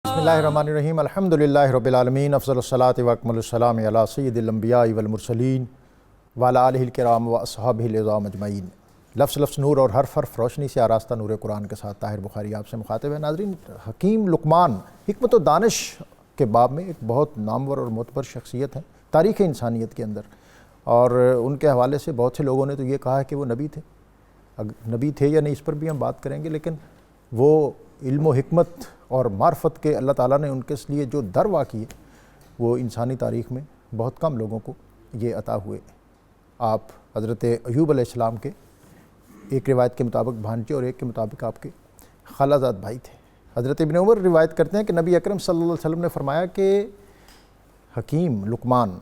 بسم اللہ الرحمن الرحیم الحمدللہ رب العالمین افضل الصلاۃ و اکمل السلام علی سید الانبیاء والمرسلین وعلی آلہ الکرام و اصحابہ العظام اجمعین۔ لفظ نور اور حرف حرف روشنی سے آراستہ نور قرآن کے ساتھ طاہر بخاری آپ سے مخاطب ہے۔ ناظرین، حکیم لقمان حکمت و دانش کے باب میں ایک بہت نامور اور معتبر شخصیت ہے تاریخ انسانیت کے اندر، اور ان کے حوالے سے بہت سے لوگوں نے تو یہ کہا ہے کہ وہ نبی تھے یا نہیں اس پر بھی ہم بات کریں گے، لیکن وہ علم و حکمت اور معرفت کے اللہ تعالیٰ نے ان کے لیے جو در واقعی ہے وہ انسانی تاریخ میں بہت کم لوگوں کو یہ عطا ہوئے۔ آپ حضرت ایوب علیہ السلام کے ایک روایت کے مطابق بھانجے اور ایک کے مطابق آپ کے خالہ زاد بھائی تھے۔ حضرت ابن عمر روایت کرتے ہیں کہ نبی اکرم صلی اللہ علیہ وسلم نے فرمایا کہ حکیم لقمان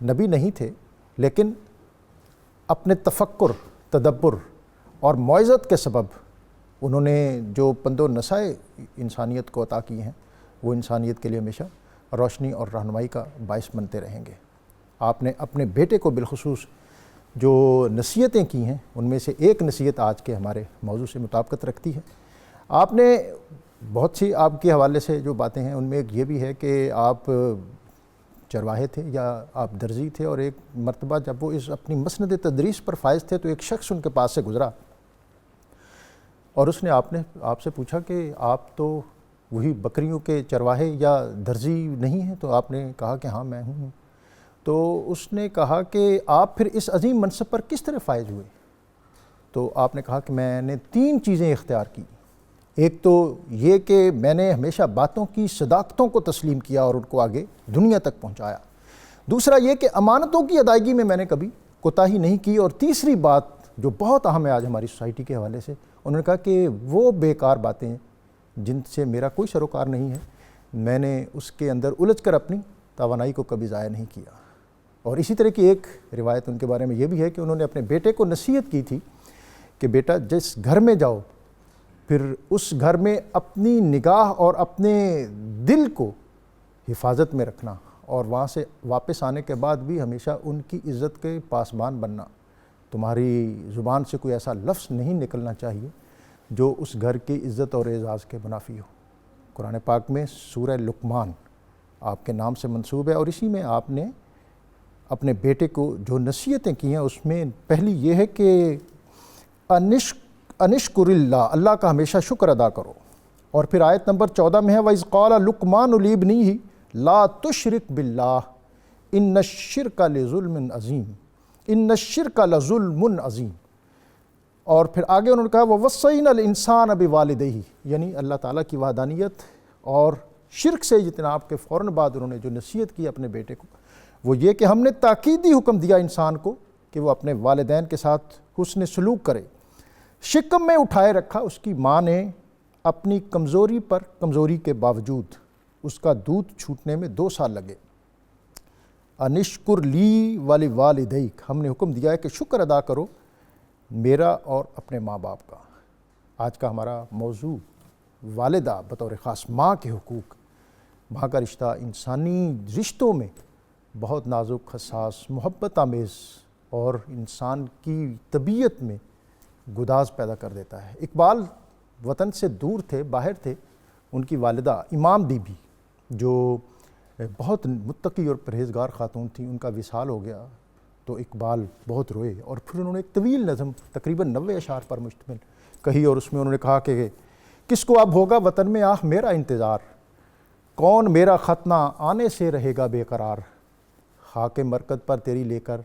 نبی نہیں تھے، لیکن اپنے تفکر، تدبر اور موعظت کے سبب انہوں نے جو پند و نصائح انسانیت کو عطا کی ہیں وہ انسانیت کے لیے ہمیشہ روشنی اور رہنمائی کا باعث بنتے رہیں گے۔ آپ نے اپنے بیٹے کو بالخصوص جو نصیحتیں کی ہیں ان میں سے ایک نصیحت آج کے ہمارے موضوع سے مطابقت رکھتی ہے۔ آپ نے بہت سی آپ کے حوالے سے جو باتیں ہیں ان میں ایک یہ بھی ہے کہ آپ چرواہے تھے یا آپ درزی تھے، اور ایک مرتبہ جب وہ اپنی مسند تدریس پر فائز تھے تو ایک شخص ان کے پاس سے گزرا اور اس نے آپ سے پوچھا کہ آپ تو وہی بکریوں کے چرواہے یا درزی نہیں ہیں؟ تو آپ نے کہا کہ ہاں میں ہوں۔ تو اس نے کہا کہ آپ پھر اس عظیم منصب پر کس طرح فائز ہوئے؟ تو آپ نے کہا کہ میں نے 3 چیزیں اختیار کی۔ ایک تو یہ کہ میں نے ہمیشہ باتوں کی صداقتوں کو تسلیم کیا اور ان کو آگے دنیا تک پہنچایا۔ دوسرا یہ کہ امانتوں کی ادائیگی میں نے کبھی کوتاہی نہیں کی، اور تیسری بات جو بہت اہم ہے آج ہماری سوسائٹی کے حوالے سے، انہوں نے کہا کہ وہ بیکار باتیں جن سے میرا کوئی سروکار نہیں ہے، میں نے اس کے اندر الجھ کر اپنی توانائی کو کبھی ضائع نہیں کیا۔ اور اسی طرح کی ایک روایت ان کے بارے میں یہ بھی ہے کہ انہوں نے اپنے بیٹے کو نصیحت کی تھی کہ بیٹا جس گھر میں جاؤ پھر اس گھر میں اپنی نگاہ اور اپنے دل کو حفاظت میں رکھنا، اور وہاں سے واپس آنے کے بعد بھی ہمیشہ ان کی عزت کے پاسبان بننا۔ تمہاری زبان سے کوئی ایسا لفظ نہیں نکلنا چاہیے جو اس گھر کی عزت اور اعزاز کے منافی ہو۔ قرآن پاک میں سورہ لقمان آپ کے نام سے منسوب ہے، اور اسی میں آپ نے اپنے بیٹے کو جو نصیحتیں کی ہیں اس میں پہلی یہ ہے کہ انشکر اللہ کا ہمیشہ شکر ادا کرو، اور پھر آیت نمبر 14 میں ہے وَإِذْ قَالَ لُقْمَانُ لِابْنِهِ لَا تُشْرِكْ بِاللَّهِ إِنَّ الشِّرْكَ لِظُلْمٍ عَظِيمٍ إِنَّ الشِّرْكَ لَظُلْمٌ عَظِيمٌ۔ اور پھر آگے انہوں نے کہا وَوَصَّيْنَا الْإِنسَانَ بِوَالِدَيْهِ، یعنی اللہ تعالیٰ کی وحدانیت اور شرک سے اجتناب کے فوراً بعد انہوں نے جو نصیحت کی اپنے بیٹے کو وہ یہ کہ ہم نے تاکیدی حکم دیا انسان کو کہ وہ اپنے والدین کے ساتھ حسن سلوک کرے۔ شکم میں اٹھائے رکھا اس کی ماں نے اپنی کمزوری کے باوجود، اس کا دودھ چھوٹنے میں 2 سال لگے۔ انشکر لی ولوالدیک، ہم نے حکم دیا ہے کہ شکر ادا کرو میرا اور اپنے ماں باپ کا۔ آج کا ہمارا موضوع والدہ بطور خاص ماں کے حقوق۔ ماں کا رشتہ انسانی رشتوں میں بہت نازک، حساس، محبت آمیز اور انسان کی طبیعت میں گداز پیدا کر دیتا ہے۔ اقبال وطن سے دور تھے، باہر تھے، ان کی والدہ امام بی بی جو بہت متقی اور پرہیزگار خاتون تھیں، ان کا وصال ہو گیا تو اقبال بہت روئے، اور پھر انہوں نے ایک طویل نظم تقریباً 90 اشعار پر مشتمل کہی، اور اس میں انہوں نے کہا کہ کس کو اب ہوگا وطن میں آہ میرا انتظار، کون میرا ختنہ آنے سے رہے گا بے قرار، خاک مرکز پر تیری لے کر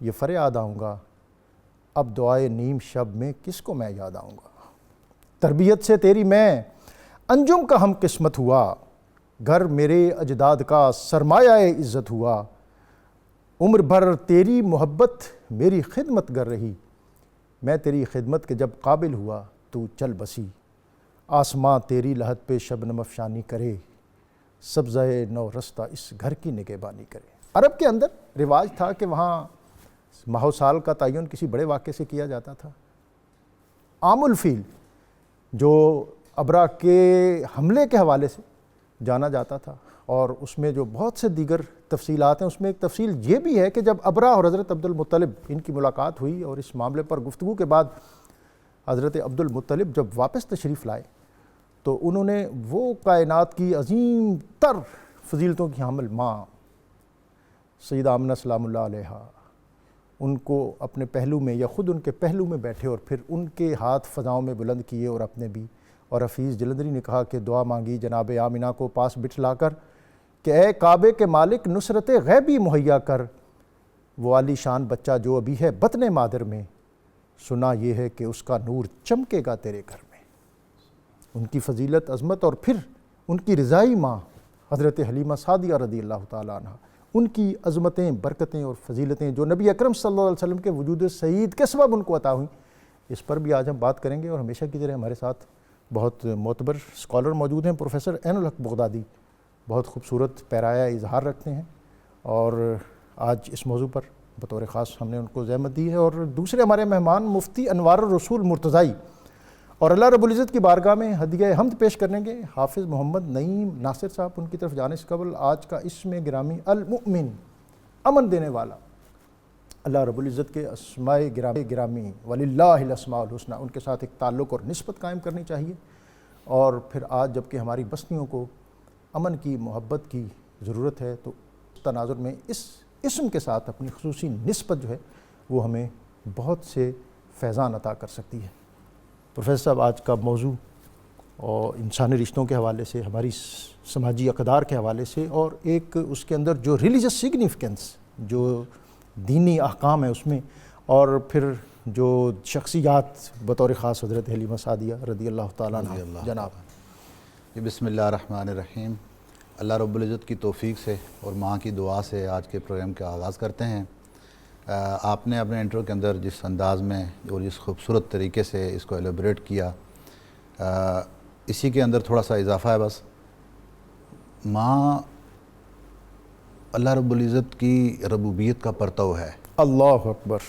یہ فریاد آؤں گا، اب دعائے نیم شب میں کس کو میں یاد آؤں گا، تربیت سے تیری میں انجم کا ہم قسمت ہوا، گھر میرے اجداد کا سرمایہ عزت ہوا، عمر بھر تیری محبت میری خدمت گر رہی، میں تیری خدمت کے جب قابل ہوا تو چل بسی، آسماں تیری لحد پہ شبنم افشانی کرے، سبزہ نو رستہ اس گھر کی نگہبانی کرے۔ عرب کے اندر رواج تھا کہ وہاں ماہ و سال کا تعین کسی بڑے واقعے سے کیا جاتا تھا۔ عام الفیل جو ابرا کے حملے کے حوالے سے جانا جاتا تھا، اور اس میں جو بہت سے دیگر تفصیلات ہیں، اس میں ایک تفصیل یہ بھی ہے کہ جب ابرا اور حضرت عبد المطلب ان کی ملاقات ہوئی اور اس معاملے پر گفتگو کے بعد حضرت عبد المطلب جب واپس تشریف لائے تو انہوں نے وہ کائنات کی عظیم تر فضیلتوں کی حامل ماں سیدہ آمنہ سلام اللہ علیہا، ان کو اپنے پہلو میں یا خود ان کے پہلو میں بیٹھے اور پھر ان کے ہاتھ فضاؤں میں بلند کیے اور اپنے بھی، اور حفیظ جلندری نے کہا کہ دعا مانگی جناب آمنہ کو پاس بٹھلا کر کہ اے کعبے کے مالک نصرت غیبی مہیا کر، وہ عالی شان بچہ جو ابھی ہے بطن مادر میں، سنا یہ ہے کہ اس کا نور چمکے گا تیرے گھر میں۔ ان کی فضیلت، عظمت اور پھر ان کی رضائی ماں حضرت حلیمہ سعدیہ رضی اللہ تعالیٰ عنہ، ان کی عظمتیں، برکتیں اور فضیلتیں جو نبی اکرم صلی اللہ علیہ وسلم کے وجود سعید کے سبب ان کو عطا ہوئیں، اس پر بھی آج ہم بات کریں گے۔ اور ہمیشہ کی طرح ہمارے ساتھ بہت معتبر اسکالر موجود ہیں، پروفیسر عین الحق بغدادی، بہت خوبصورت پیرایا اظہار رکھتے ہیں، اور آج اس موضوع پر بطور خاص ہم نے ان کو زحمت دی ہے۔ اور دوسرے ہمارے مہمان مفتی انوار الرسول مرتضائی، اور اللہ رب العزت کی بارگاہ میں ہدیہ حمد پیش کرنے کے حافظ محمد نعیم ناصر صاحب۔ ان کی طرف جانے سے قبل آج کا اسم گرامی المؤمن، امن دینے والا، اللہ رب العزت کے اسماء گرامی وللہ الاسماء الحسنی، ان کے ساتھ ایک تعلق اور نسبت قائم کرنی چاہیے۔ اور پھر آج جب کہ ہماری بستیوں کو امن کی، محبت کی ضرورت ہے، تو اس تناظر میں اس اسم کے ساتھ اپنی خصوصی نسبت جو ہے وہ ہمیں بہت سے فیضان عطا کر سکتی ہے۔ پروفیسر صاحب، آج کا موضوع اور انسانی رشتوں کے حوالے سے، ہماری سماجی اقدار کے حوالے سے، اور ایک اس کے اندر جو ریلیجس سگنیفیکنس، جو دینی احکام ہے اس میں، اور پھر جو شخصیات بطور خاص حضرت حلیمہ سعدیہ رضی اللہ تعالیٰ عنہ جناب۔ بسم اللہ الرحمن الرحیم۔ اللہ رب العزت کی توفیق سے اور ماں کی دعا سے آج کے پروگرام کا آغاز کرتے ہیں۔ آپ نے اپنے انٹرو کے اندر جس انداز میں اور جس خوبصورت طریقے سے اس کو ایلیبریٹ کیا، اسی کے اندر تھوڑا سا اضافہ ہے بس۔ ماں اللہ رب العزت کی ربوبیت کا پرتو ہے، اللہ اکبر۔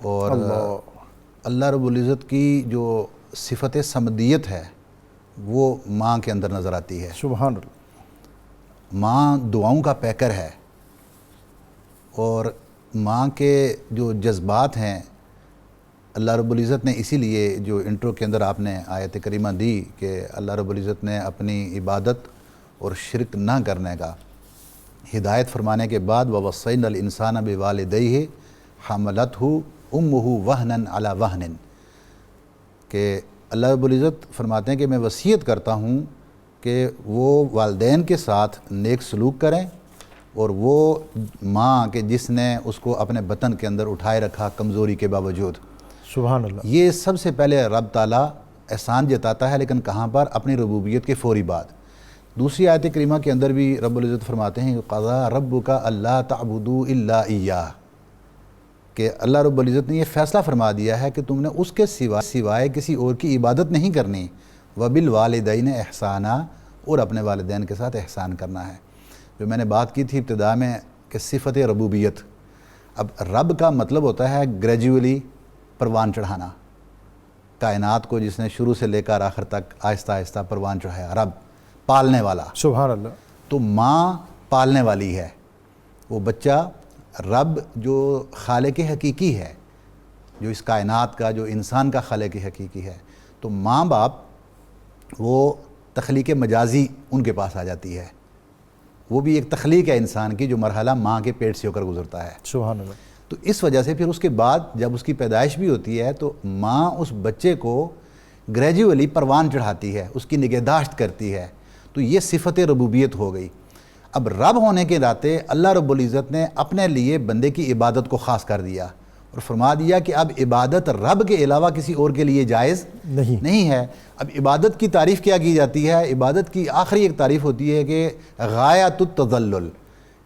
اور اللہ رب العزت کی جو صفت صمدیت ہے وہ ماں کے اندر نظر آتی ہے۔ سبحان اللہ۔ ماں دعاؤں کا پیکر ہے، اور ماں کے جو جذبات ہیں اللہ رب العزت نے اسی لیے جو انٹرو کے اندر آپ نے آیت کریمہ دی کہ اللہ رب العزت نے اپنی عبادت اور شرک نہ کرنے کا ہدایت فرمانے کے بعد وَوَصَّيْنَا الْإِنسَانَ بِوَالِدَيْهِ حَمَلَتْهُ أُمُّهُ وَهْنًا عَلَى وَهْنٍ، کہ اللہ رب العزت فرماتے ہیں کہ میں وصیت کرتا ہوں کہ وہ والدین کے ساتھ نیک سلوک کریں، اور وہ ماں کہ جس نے اس کو اپنے بطن کے اندر اٹھائے رکھا کمزوری کے باوجود۔ سبحان اللہ۔ یہ سب سے پہلے رب تعالیٰ احسان جتاتا ہے، لیکن کہاں پر؟ اپنی ربوبیت کے فوری بعد۔ دوسری آیت کریمہ کے اندر بھی رب العزت فرماتے ہیں قَضَىٰ رَبُّكَ أَلَّا تَعْبُدُوا إِلَّا إِيَّاهُ، کہ اللہ رب العزت نے یہ فیصلہ فرما دیا ہے کہ تم نے اس کے سوائے کسی اور کی عبادت نہیں کرنی، وَبِالْوَالِدَيْنِ إِحْسَانًا، اور اپنے والدین کے ساتھ احسان کرنا ہے۔ جو میں نے بات کی تھی ابتدا میں کہ صفت ربوبیت، اب رب کا مطلب ہوتا ہے گریجولی پروان چڑھانا، کائنات کو جس نے شروع سے لے کر آخر تک آہستہ آہستہ پروان چڑھایا، رب پالنے والا۔ سبحان اللہ۔ تو ماں پالنے والی ہے، وہ بچہ رب جو خالق حقیقی ہے، جو اس کائنات کا، جو انسان کا خالق حقیقی ہے، تو ماں باپ وہ تخلیق مجازی ان کے پاس آ جاتی ہے، وہ بھی ایک تخلیق ہے انسان کی جو مرحلہ ماں کے پیٹ سے ہو کر گزرتا ہے۔ سبحان اللہ۔ تو اس وجہ سے پھر اس کے بعد جب اس کی پیدائش بھی ہوتی ہے تو ماں اس بچے کو گریجولی پروان چڑھاتی ہے، اس کی نگہداشت کرتی ہے، تو یہ صفت ربوبیت ہو گئی۔ اب رب ہونے کے ناطے اللہ رب العزت نے اپنے لیے بندے کی عبادت کو خاص کر دیا اور فرما دیا کہ اب عبادت رب کے علاوہ کسی اور کے لیے جائز نہیں ہے۔ اب عبادت کی تعریف کیا کی جاتی ہے؟ عبادت کی آخری ایک تعریف ہوتی ہے کہ غایت التذلل،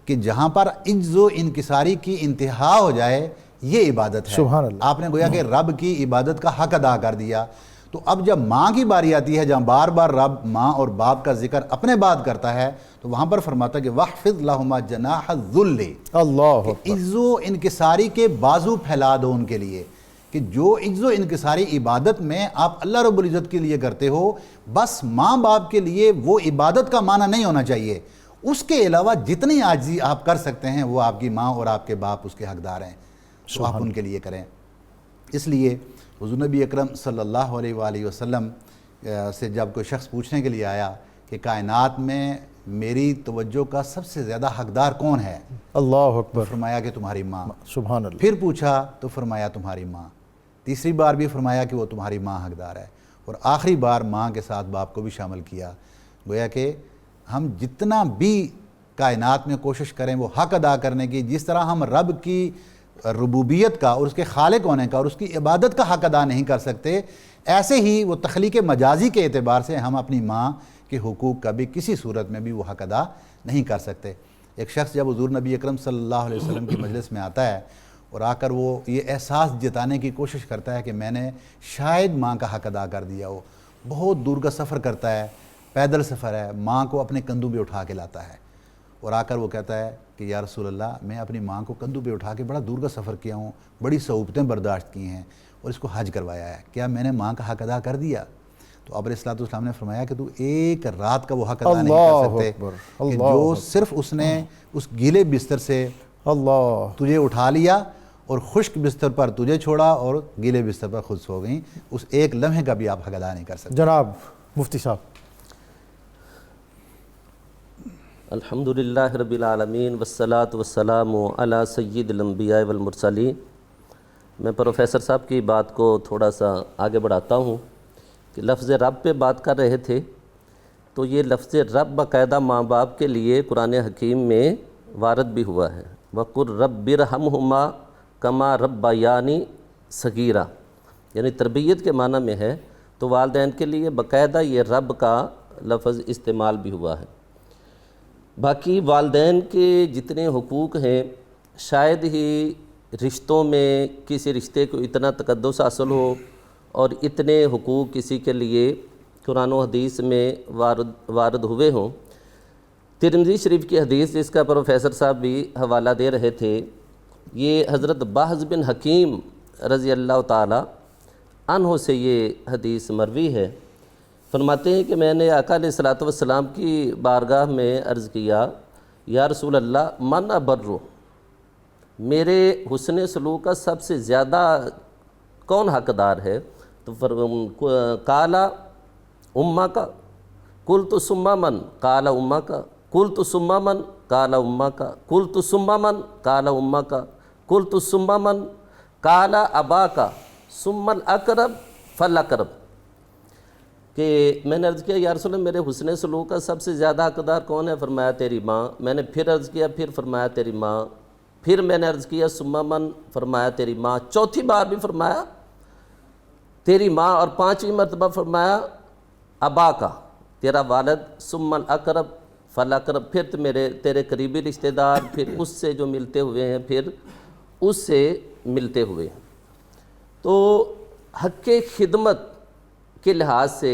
کہ جہاں پر عجز و انکساری کی انتہا ہو جائے، یہ عبادت ہے۔ سبحان اللہ۔ آپ نے گویا کہ رب کی عبادت کا حق ادا کر دیا۔ تو اب جب ماں کی باری آتی ہے، جہاں بار بار رب ماں اور باپ کا ذکر اپنے بعد کرتا ہے، تو وہاں پر فرماتا ہے کہ وَاخْفِضْ لَهُمَا جَنَاحَ الذُّلِّ، اللہ کہ عجز و انکساری کے بازو پھیلا دو ان کے لیے، کہ جو عجز و انکساری عبادت میں آپ اللہ رب العزت کے لیے کرتے ہو، بس ماں باپ کے لیے وہ عبادت کا معنی نہیں ہونا چاہیے، اس کے علاوہ جتنی عاجزی آپ کر سکتے ہیں وہ آپ کی ماں اور آپ کے باپ اس کے حقدار ہیں، تو آپ ان کے لیے کریں۔ اس لیے حضور نبی اکرم صلی اللہ علیہ وآلہ وسلم سے جب کوئی شخص پوچھنے کے لیے آیا کہ کائنات میں میری توجہ کا سب سے زیادہ حقدار کون ہے، اللہ اکبر، فرمایا کہ تمہاری ماں۔ سبحان اللہ۔ پھر پوچھا تو فرمایا تمہاری ماں۔ تیسری بار بھی فرمایا کہ وہ تمہاری ماں حقدار ہے، اور آخری بار ماں کے ساتھ باپ کو بھی شامل کیا۔ گویا کہ ہم جتنا بھی کائنات میں کوشش کریں وہ حق ادا کرنے کی، جس طرح ہم رب کی ربوبیت کا اور اس کے خالق ہونے کا اور اس کی عبادت کا حق ادا نہیں کر سکتے، ایسے ہی وہ تخلیق مجازی کے اعتبار سے ہم اپنی ماں کے حقوق کا بھی کسی صورت میں بھی وہ حق ادا نہیں کر سکتے۔ ایک شخص جب حضور نبی اکرم صلی اللہ علیہ وسلم کی مجلس میں آتا ہے اور آ کر وہ یہ احساس جتانے کی کوشش کرتا ہے کہ میں نے شاید ماں کا حق ادا کر دیا ہو، بہت دور کا سفر کرتا ہے، پیدل سفر ہے، ماں کو اپنے کندھوں پہ اٹھا کے لاتا ہے، اور آ کر وہ کہتا ہے کہ یا رسول اللہ، میں اپنی ماں کو کندھوں پہ اٹھا کے بڑا دور کا سفر کیا ہوں، بڑی صعوبتیں برداشت کی ہیں اور اس کو حج کروایا ہے، کیا میں نے ماں کا حق ادا کر دیا؟ تو آپ علیہ الصلوۃ والسلام نے فرمایا کہ تو ایک رات کا وہ حق ادا نہیں کر سکتے کہ جو صرف اس نے اس گیلے بستر سے تجھے اٹھا لیا اور خشک بستر پر تجھے چھوڑا اور گیلے بستر پر خود سو گئیں، اس ایک لمحے کا بھی آپ حق ادا نہیں کر سکتے۔ جناب مفتی صاحب۔ الحمدللہ رب العالمین والصلاة والسلام علی سید الانبیاء والمرسلین۔ میں پروفیسر صاحب کی بات کو تھوڑا سا آگے بڑھاتا ہوں کہ لفظ رب پہ بات کر رہے تھے، تو یہ لفظ رب باقاعدہ ماں باپ کے لیے قرآن حکیم میں وارد بھی ہوا ہے۔ وَقُلْ رَبِّ ارْحَمْهُمَا كَمَا رَبَّيَانِي صَغِيرًا، یعنی تربیت کے معنی میں ہے، تو والدین کے لیے باقاعدہ یہ رب کا لفظ استعمال بھی ہوا ہے۔ باقی والدین کے جتنے حقوق ہیں، شاید ہی رشتوں میں کسی رشتے کو اتنا تقدس حاصل ہو اور اتنے حقوق کسی کے لیے قرآن و حدیث میں وارد ہوئے ہوں۔ ترمذی شریف کی حدیث جس کا پروفیسر صاحب بھی حوالہ دے رہے تھے، یہ حضرت بہز بن حکیم رضی اللہ تعالی عنہ سے یہ حدیث مروی ہے۔ فرماتے ہیں کہ میں نے آقا علیہ الصلوۃ والسلام کی بارگاہ میں عرض کیا، یا رسول اللہ من ابرو، میرے حسن سلوک کا سب سے زیادہ کون حقدار ہے؟ تو قالا امہ کا، قلت ثم من، قال امہ کا، قلت ثم من، قال امہ کا، قلت ثم من، قال امہ کا، قلت ثم من، قال ابا کا، ثم الاقرب فالاقرب، کہ میں نے عرض کیا یا رسول اللہ میرے حسن سلوک کا سب سے زیادہ حقدار کون ہے؟ فرمایا تیری ماں۔ میں نے پھر عرض کیا، پھر فرمایا تیری ماں۔ پھر میں نے عرض کیا ثم من، فرمایا تیری ماں۔ چوتھی بار بھی فرمایا تیری ماں، اور پانچویں مرتبہ فرمایا ابا کا، تیرا والد، ثم الاقرب فالاقرب، پھر تیرے قریبی رشتہ دار، پھر اس سے جو ملتے ہوئے ہیں، پھر اس سے ملتے ہوئے ہیں۔ تو حق خدمت کے لحاظ سے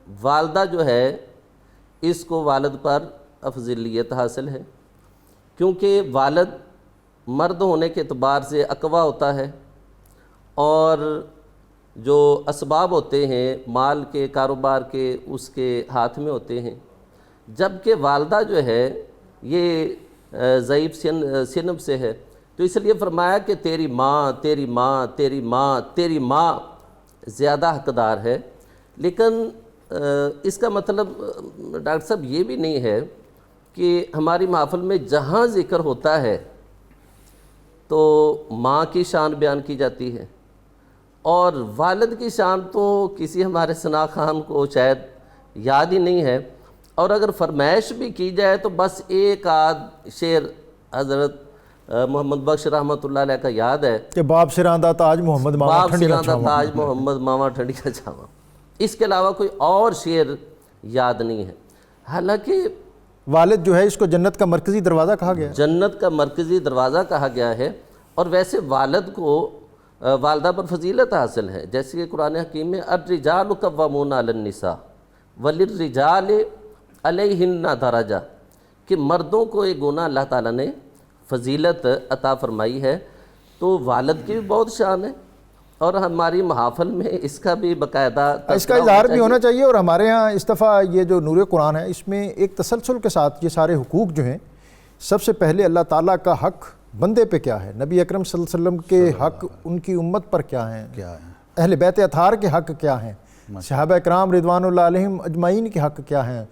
والدہ جو ہے اس کو والد پر افضلیت حاصل ہے، کیونکہ والد مرد ہونے کے اعتبار سے اقویٰ ہوتا ہے اور جو اسباب ہوتے ہیں مال کے، کاروبار کے، اس کے ہاتھ میں ہوتے ہیں، جبکہ والدہ جو ہے یہ ضعیف صنف سے ہے۔ تو اس لیے فرمایا کہ تیری ماں، تیری ماں، تیری ماں، تیری ماں زیادہ حقدار ہے۔ لیکن اس کا مطلب ڈاکٹر صاحب یہ بھی نہیں ہے کہ ہماری محفل میں جہاں ذکر ہوتا ہے تو ماں کی شان بیان کی جاتی ہے، اور والد کی شان تو کسی ہمارے ثنا خان کو شاید یاد ہی نہیں ہے، اور اگر فرمائش بھی کی جائے تو بس ایک آدھ شعر حضرت محمد بخش رحمۃ اللہ علیہ کا یاد ہے کہ باپ سراندہ تاج محمد ماما باپ ٹھنڈی کا سراندہ چھاواں۔ تاج محمد ماما ٹھنڈی کا چھاواں، اس کے علاوہ کوئی اور شعر یاد نہیں ہے۔ حالانکہ والد جو ہے اس کو جنت کا مرکزی دروازہ کہا گیا ہے۔ جنت کا مرکزی دروازہ کہا گیا ہے، اور ویسے والد کو والدہ پر فضیلت حاصل ہے، جیسے کہ قرآن حکیم میں الرجال قوامون علی النساء وللرجال علیہن درجہ، کہ مردوں کو ایک گناہ اللہ تعالیٰ نے فضیلت عطا فرمائی ہے۔ تو والد کی بھی بہت شان ہے، اور ہماری محافل میں اس کا بھی باقاعدہ اس کا اظہار بھی ہونا چاہیے، اور ہمارے ہاں اس دفعہ یہ جو نور قرآن ہے اس میں ایک تسلسل کے ساتھ یہ سارے حقوق جو ہیں، سب سے پہلے اللہ تعالیٰ کا حق بندے پہ کیا ہے، نبی اکرم صلی اللہ علیہ وسلم کے حق ان کی امت پر کیا ہیں، اہل بیت اطہار کے حق کیا ہیں، صحابہ اکرام رضوانُ علیہم اجمعین کے حق کیا ہیں،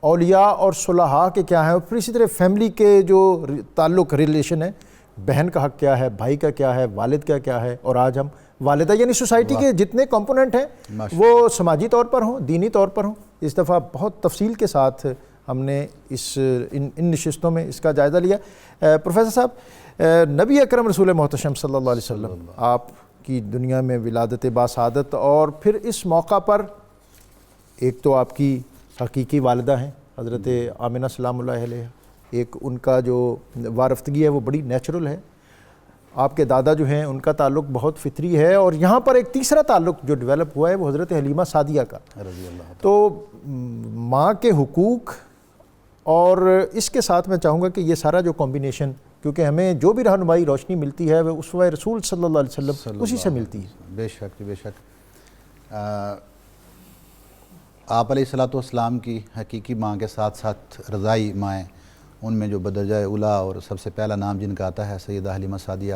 اولیاء اور صلحاء کے کیا ہیں، اور پھر اسی طرح فیملی کے جو تعلق ریلیشن ہے، بہن کا حق کیا ہے، بھائی کا کیا ہے، والد کا کیا ہے، اور آج ہم والدہ، یعنی سوسائٹی کے جتنے کمپوننٹ ہیں وہ سماجی طور پر ہوں، دینی طور پر ہوں. اس دفعہ بہت تفصیل کے ساتھ ہم نے ان نشستوں میں اس کا جائزہ لیا. پروفیسر صاحب، نبی اکرم رسول محتشم صلی اللہ علیہ وسلم آپ کی دنیا میں ولادت باسعادت، اور پھر اس موقع پر ایک تو آپ کی حقیقی والدہ ہیں حضرت آمنہ سلام اللہ علیہ، ایک ان کا جو وارفتگی ہے وہ بڑی نیچرل ہے، آپ کے دادا جو ہیں ان کا تعلق بہت فطری ہے، اور یہاں پر ایک تیسرا تعلق جو ڈیولپ ہوا ہے وہ حضرت حلیمہ سعدیہ کا. تو ماں کے حقوق، اور اس کے ساتھ میں چاہوں گا کہ یہ سارا جو کمبینیشن، کیونکہ ہمیں جو بھی رہنمائی روشنی ملتی ہے وہ اسوہ رسول صلی اللہ علیہ وسلم اسی سے ملتی ہے. بے شک بے شک. آپ علیہ الصلوۃ والسلام کی حقیقی ماں کے ساتھ ساتھ رضائی مائیں، ان میں جو بدرجہ اولیٰ اور سب سے پہلا نام جن کا آتا ہے سیدہ حلیمہ سعدیہ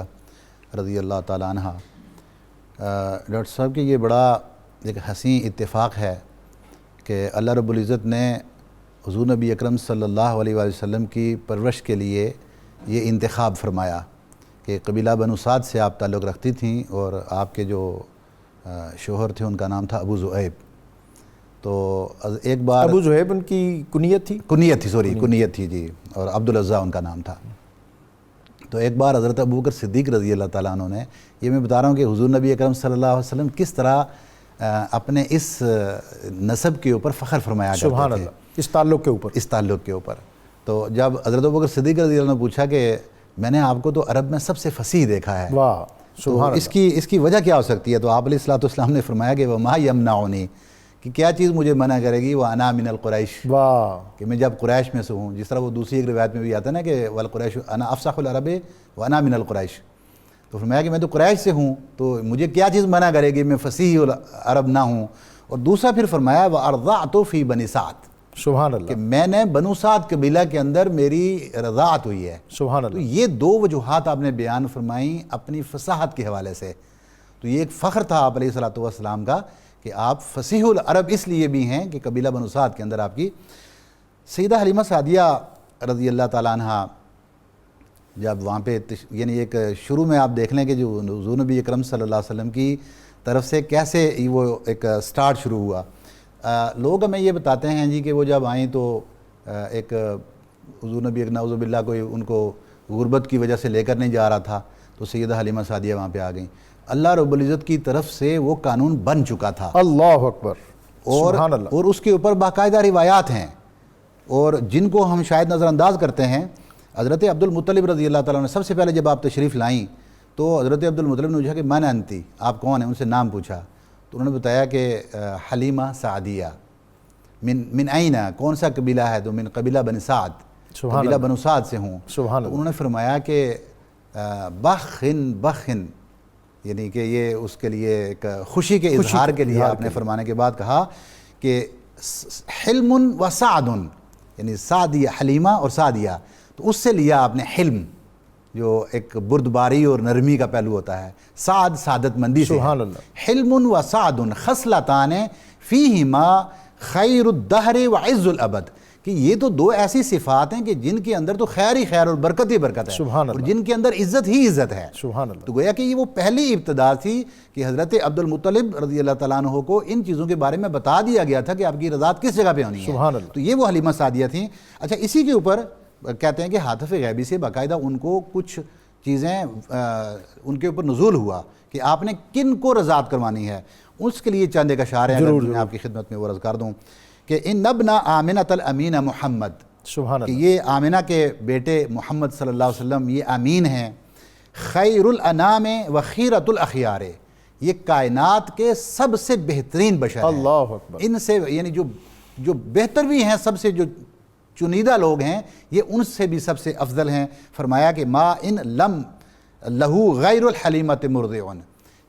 رضی اللہ تعالیٰ عنہ. ڈاکٹر صاحب کہ یہ بڑا ایک حسین اتفاق ہے کہ اللہ رب العزت نے حضور نبی اکرم صلی اللہ علیہ وآلہ وسلم کی پرورش کے لیے یہ انتخاب فرمایا کہ قبیلہ بنو سعد سے آپ تعلق رکھتی تھیں، اور آپ کے جو شوہر تھے ان کا نام تھا ابو زؤیب. تو ایک بار ابو زؤیب ان کی کنیت تھی، کنیت تھی جی، اور عبدالعزیٰ ان کا نام تھا. تو ایک بار حضرت ابوبکر صدیق رضی اللہ تعالیٰ عنہ نے، یہ میں بتا رہا ہوں کہ حضور نبی اکرم صلی اللہ علیہ وسلم کس طرح اپنے اس نسب کے اوپر فخر فرمایا کرتے تھے، سبحان اللہ، اس تعلق کے اوپر. تو جب حضرت ابوبکر صدیق رضی اللہ عنہ نے پوچھا کہ میں نے آپ کو تو عرب میں سب سے فصیح دیکھا ہے، واہ تو اس کی وجہ کیا ہو سکتی ہے؟ تو آپ علیہ الصلوۃ والسلام نے فرمایا کہ وما یمنعنی، کہ کیا چیز مجھے منع کرے گی، وانا من القریش، واہ، کہ میں جب قریش میں سے ہوں. جس طرح وہ دوسری ایک روایت میں بھی آتا ہے نا کہ والقریش انا افصح العرب وانا من القریش، تو فرمایا کہ میں تو قریش سے ہوں، تو مجھے کیا چیز منع کرے گی میں فصیح العرب نہ ہوں. اور دوسرا پھر فرمایا وارضعت فی بنی سعد، سبحان اللہ، کہ میں نے بنو سعد قبیلہ کے اندر میری رضاعت ہوئی ہے. سبحان تو اللہ. یہ دو وجوہات آپ نے بیان فرمائیں اپنی فصاحت کے حوالے سے. تو یہ ایک فخر تھا آپ علیہ الصلوۃ والسلام کا کہ آپ فصیح العرب اس لیے بھی ہیں کہ قبیلہ بنو سعد کے اندر آپ کی. سیدہ حلیمہ سعدیہ رضی اللہ تعالیٰ عنہ جب وہاں پہ یعنی ایک شروع میں آپ دیکھ لیں کہ جو حضور نبی اکرم صلی اللہ علیہ وسلم کی طرف سے کیسے وہ ایک سٹارٹ شروع ہوا. لوگ ہمیں یہ بتاتے ہیں جی کہ وہ جب آئیں تو ایک حضور نبی نعوذ باللہ کوئی ان کو غربت کی وجہ سے لے کر نہیں جا رہا تھا، تو سیدہ حلیمہ سعدیہ وہاں پہ آ گئیں. اللہ رب العزت کی طرف سے وہ قانون بن چکا تھا، اللہ اکبر، سبحان اللہ. اور اس کے اوپر باقاعدہ روایات ہیں، اور جن کو ہم شاید نظر انداز کرتے ہیں. حضرت عبد المطلب رضی اللہ تعالیٰ نے سب سے پہلے جب آپ تشریف لائیں تو حضرت عبد المطلب نے پوچھا کہ من انتی، آپ کون ہیں؟ ان سے نام پوچھا تو انہوں نے بتایا کہ حلیمہ سعدیہ. من این، کون سا قبیلہ ہے؟ تو من قبیلہ بن سعد، قبیلہ بنو سعد سے ہوں. سبحان اللہ. انہوں نے فرمایا کہ بخن، یعنی کہ یہ اس کے لیے ایک خوشی کے اظہار کے لیے آپ نے فرمانے کے بعد کہا کہ حلم و سعد، یعنی سعدیہ، حلیمہ اور سعدیہ. تو اس سے لیا آپ نے حلم، جو ایک بردباری اور نرمی کا پہلو ہوتا ہے. سعد سعادت مندی سے، سبحان اللہ. حلم و سعد خصلتان فیہما خیر الدہر و عز الابد، کہ یہ تو دو ایسی صفات ہیں کہ جن کے اندر تو خیر ہی خیر اور برکت ہی برکت ہے، سبحان اور اللہ. جن کے اندر عزت ہی عزت ہے. سبحان اللہ. تو گویا کہ یہ وہ پہلی ابتدا تھی کہ حضرت عبد المطلب رضی اللہ تعالیٰ عنہ کو ان چیزوں کے بارے میں بتا دیا گیا تھا کہ آپ کی رضاعت کس جگہ پہ ہونی ہے. سبحان اللہ. تو یہ وہ حلیمہ سعدیہ تھیں. اچھا، اسی کے اوپر کہتے ہیں کہ ہاتف غیبی سے باقاعدہ ان کو کچھ چیزیں ان کے اوپر نزول ہوا کہ آپ نے کن کو رضاعت کروانی ہے. اس کے لیے چند ایک اشعار ہیں اگر میں آپ کی خدمت میں وہ عرض کر دوں کہ ان ابن آمنۃ الامین محمد، سبحان کہ اللہ. یہ آمنہ کے بیٹے محمد صلی اللہ علیہ وسلم یہ امین ہیں. خیر الانام و خیرۃ الاخیار، یہ کائنات کے سب سے بہترین بشر ہیں. اللہ اکبر. ان سے یعنی جو بہتر بھی ہیں، سب سے جو چنیدہ لوگ ہیں، یہ ان سے بھی سب سے افضل ہیں. فرمایا کہ ما ان لم لہو غیر الحلیمۃ مرضع،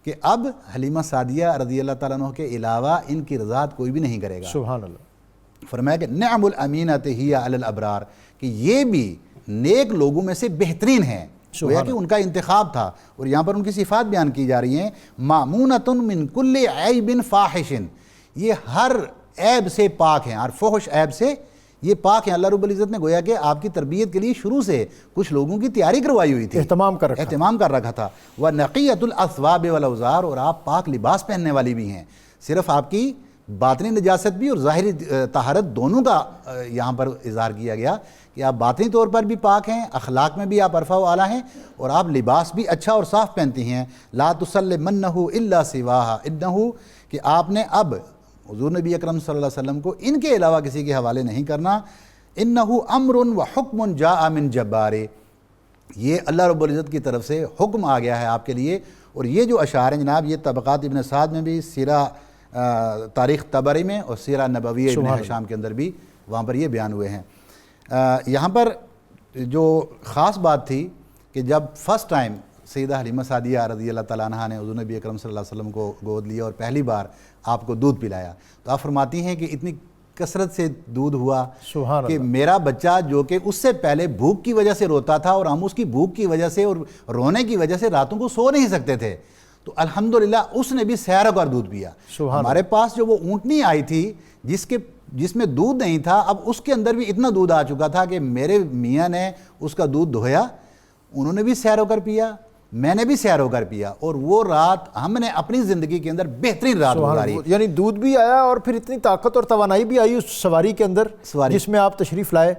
کہ اب حلیمہ سعدیہ رضی اللہ تعالیٰ عنہ کے علاوہ ان کی رضاعت کوئی بھی نہیں کرے گا. سبحان اللہ. فرمایا کہ نعم الامینۃ ہی علی الابرار، کہ یہ بھی نیک لوگوں میں سے بہترین ہیں. گویا کہ ان کا انتخاب تھا. اور یہاں پر ان کی صفات بیان کی جا رہی ہیں. مامونۃ من کل عیب فاحش، یہ ہر عیب سے پاک ہیں، ہر فحش عیب سے یہ پاک ہیں۔ اللہ رب العزت نے گویا کہ آپ کی تربیت کے لیے شروع سے کچھ لوگوں کی تیاری کروائی ہوئی تھی، اہتمام کر رکھا تھا۔ وَنَقِيَّةُ الْأَثْوَابِ وَالْأَوْزَارِ، اور آپ پاک لباس پہننے والی بھی ہیں۔ صرف آپ کی باطنی نجاست بھی اور ظاہری طہارت دونوں کا یہاں پر اظہار کیا گیا کہ آپ باطنی طور پر بھی پاک ہیں، اخلاق میں بھی آپ عرفہ و اعلیٰ ہیں، اور آپ لباس بھی اچھا اور صاف پہنتی ہیں۔ لَا تُسَلِّمَنَّهُ إِلَّا سِوَاهَا، إِنَّهُ کہ آپ نے اب حضور نبی اکرم صلی اللہ علیہ وسلم کو ان کے علاوہ کسی کے حوالے نہیں کرنا۔ إِنَّهُ أَمْرٌ وَحُكْمٌ جَاءَ مِن جَبَّارِ، یہ اللہ رب العزت کی طرف سے حکم آ گیا ہے آپ کے لیے۔ اور یہ جو اشعار ہیں جناب، یہ طبقات ابن سعد میں بھی، سیرہ تاریخ طبری میں، اور سیرہ نبوی ابن ہشام کے اندر بھی وہاں پر یہ بیان ہوئے ہیں۔ یہاں پر جو خاص بات تھی کہ جب فرسٹ ٹائم سیدہ حلیمہ سعدیہ رضی اللہ تعالیٰ عنہ نے حضور نبی اکرم صلی اللہ علیہ وسلم کو گود لیا اور پہلی بار آپ کو دودھ پلایا، تو آپ فرماتی ہیں کہ اتنی کثرت سے دودھ ہوا کہ میرا بچہ جو کہ اس سے پہلے بھوک کی وجہ سے روتا تھا، اور ہم اس کی بھوک کی وجہ سے اور رونے کی وجہ سے راتوں کو سو نہیں سکتے تھے، تو الحمدللہ اس نے بھی سیر کر دودھ پیا۔ ہمارے پاس جو وہ اونٹنی آئی تھی جس میں دودھ نہیں تھا، اب اس کے اندر بھی اتنا دودھ آ چکا تھا کہ میرے میاں نے اس کا دودھ دھویا، انہوں نے بھی سیر کر پیا، میں نے بھی سیر کر پیا، اور وہ رات ہم نے اپنی زندگی کے اندر بہترین رات گزاری۔ یعنی دودھ بھی آیا اور پھر اتنی طاقت اور توانائی بھی آئی اس سواری کے اندر جس میں آپ تشریف لائے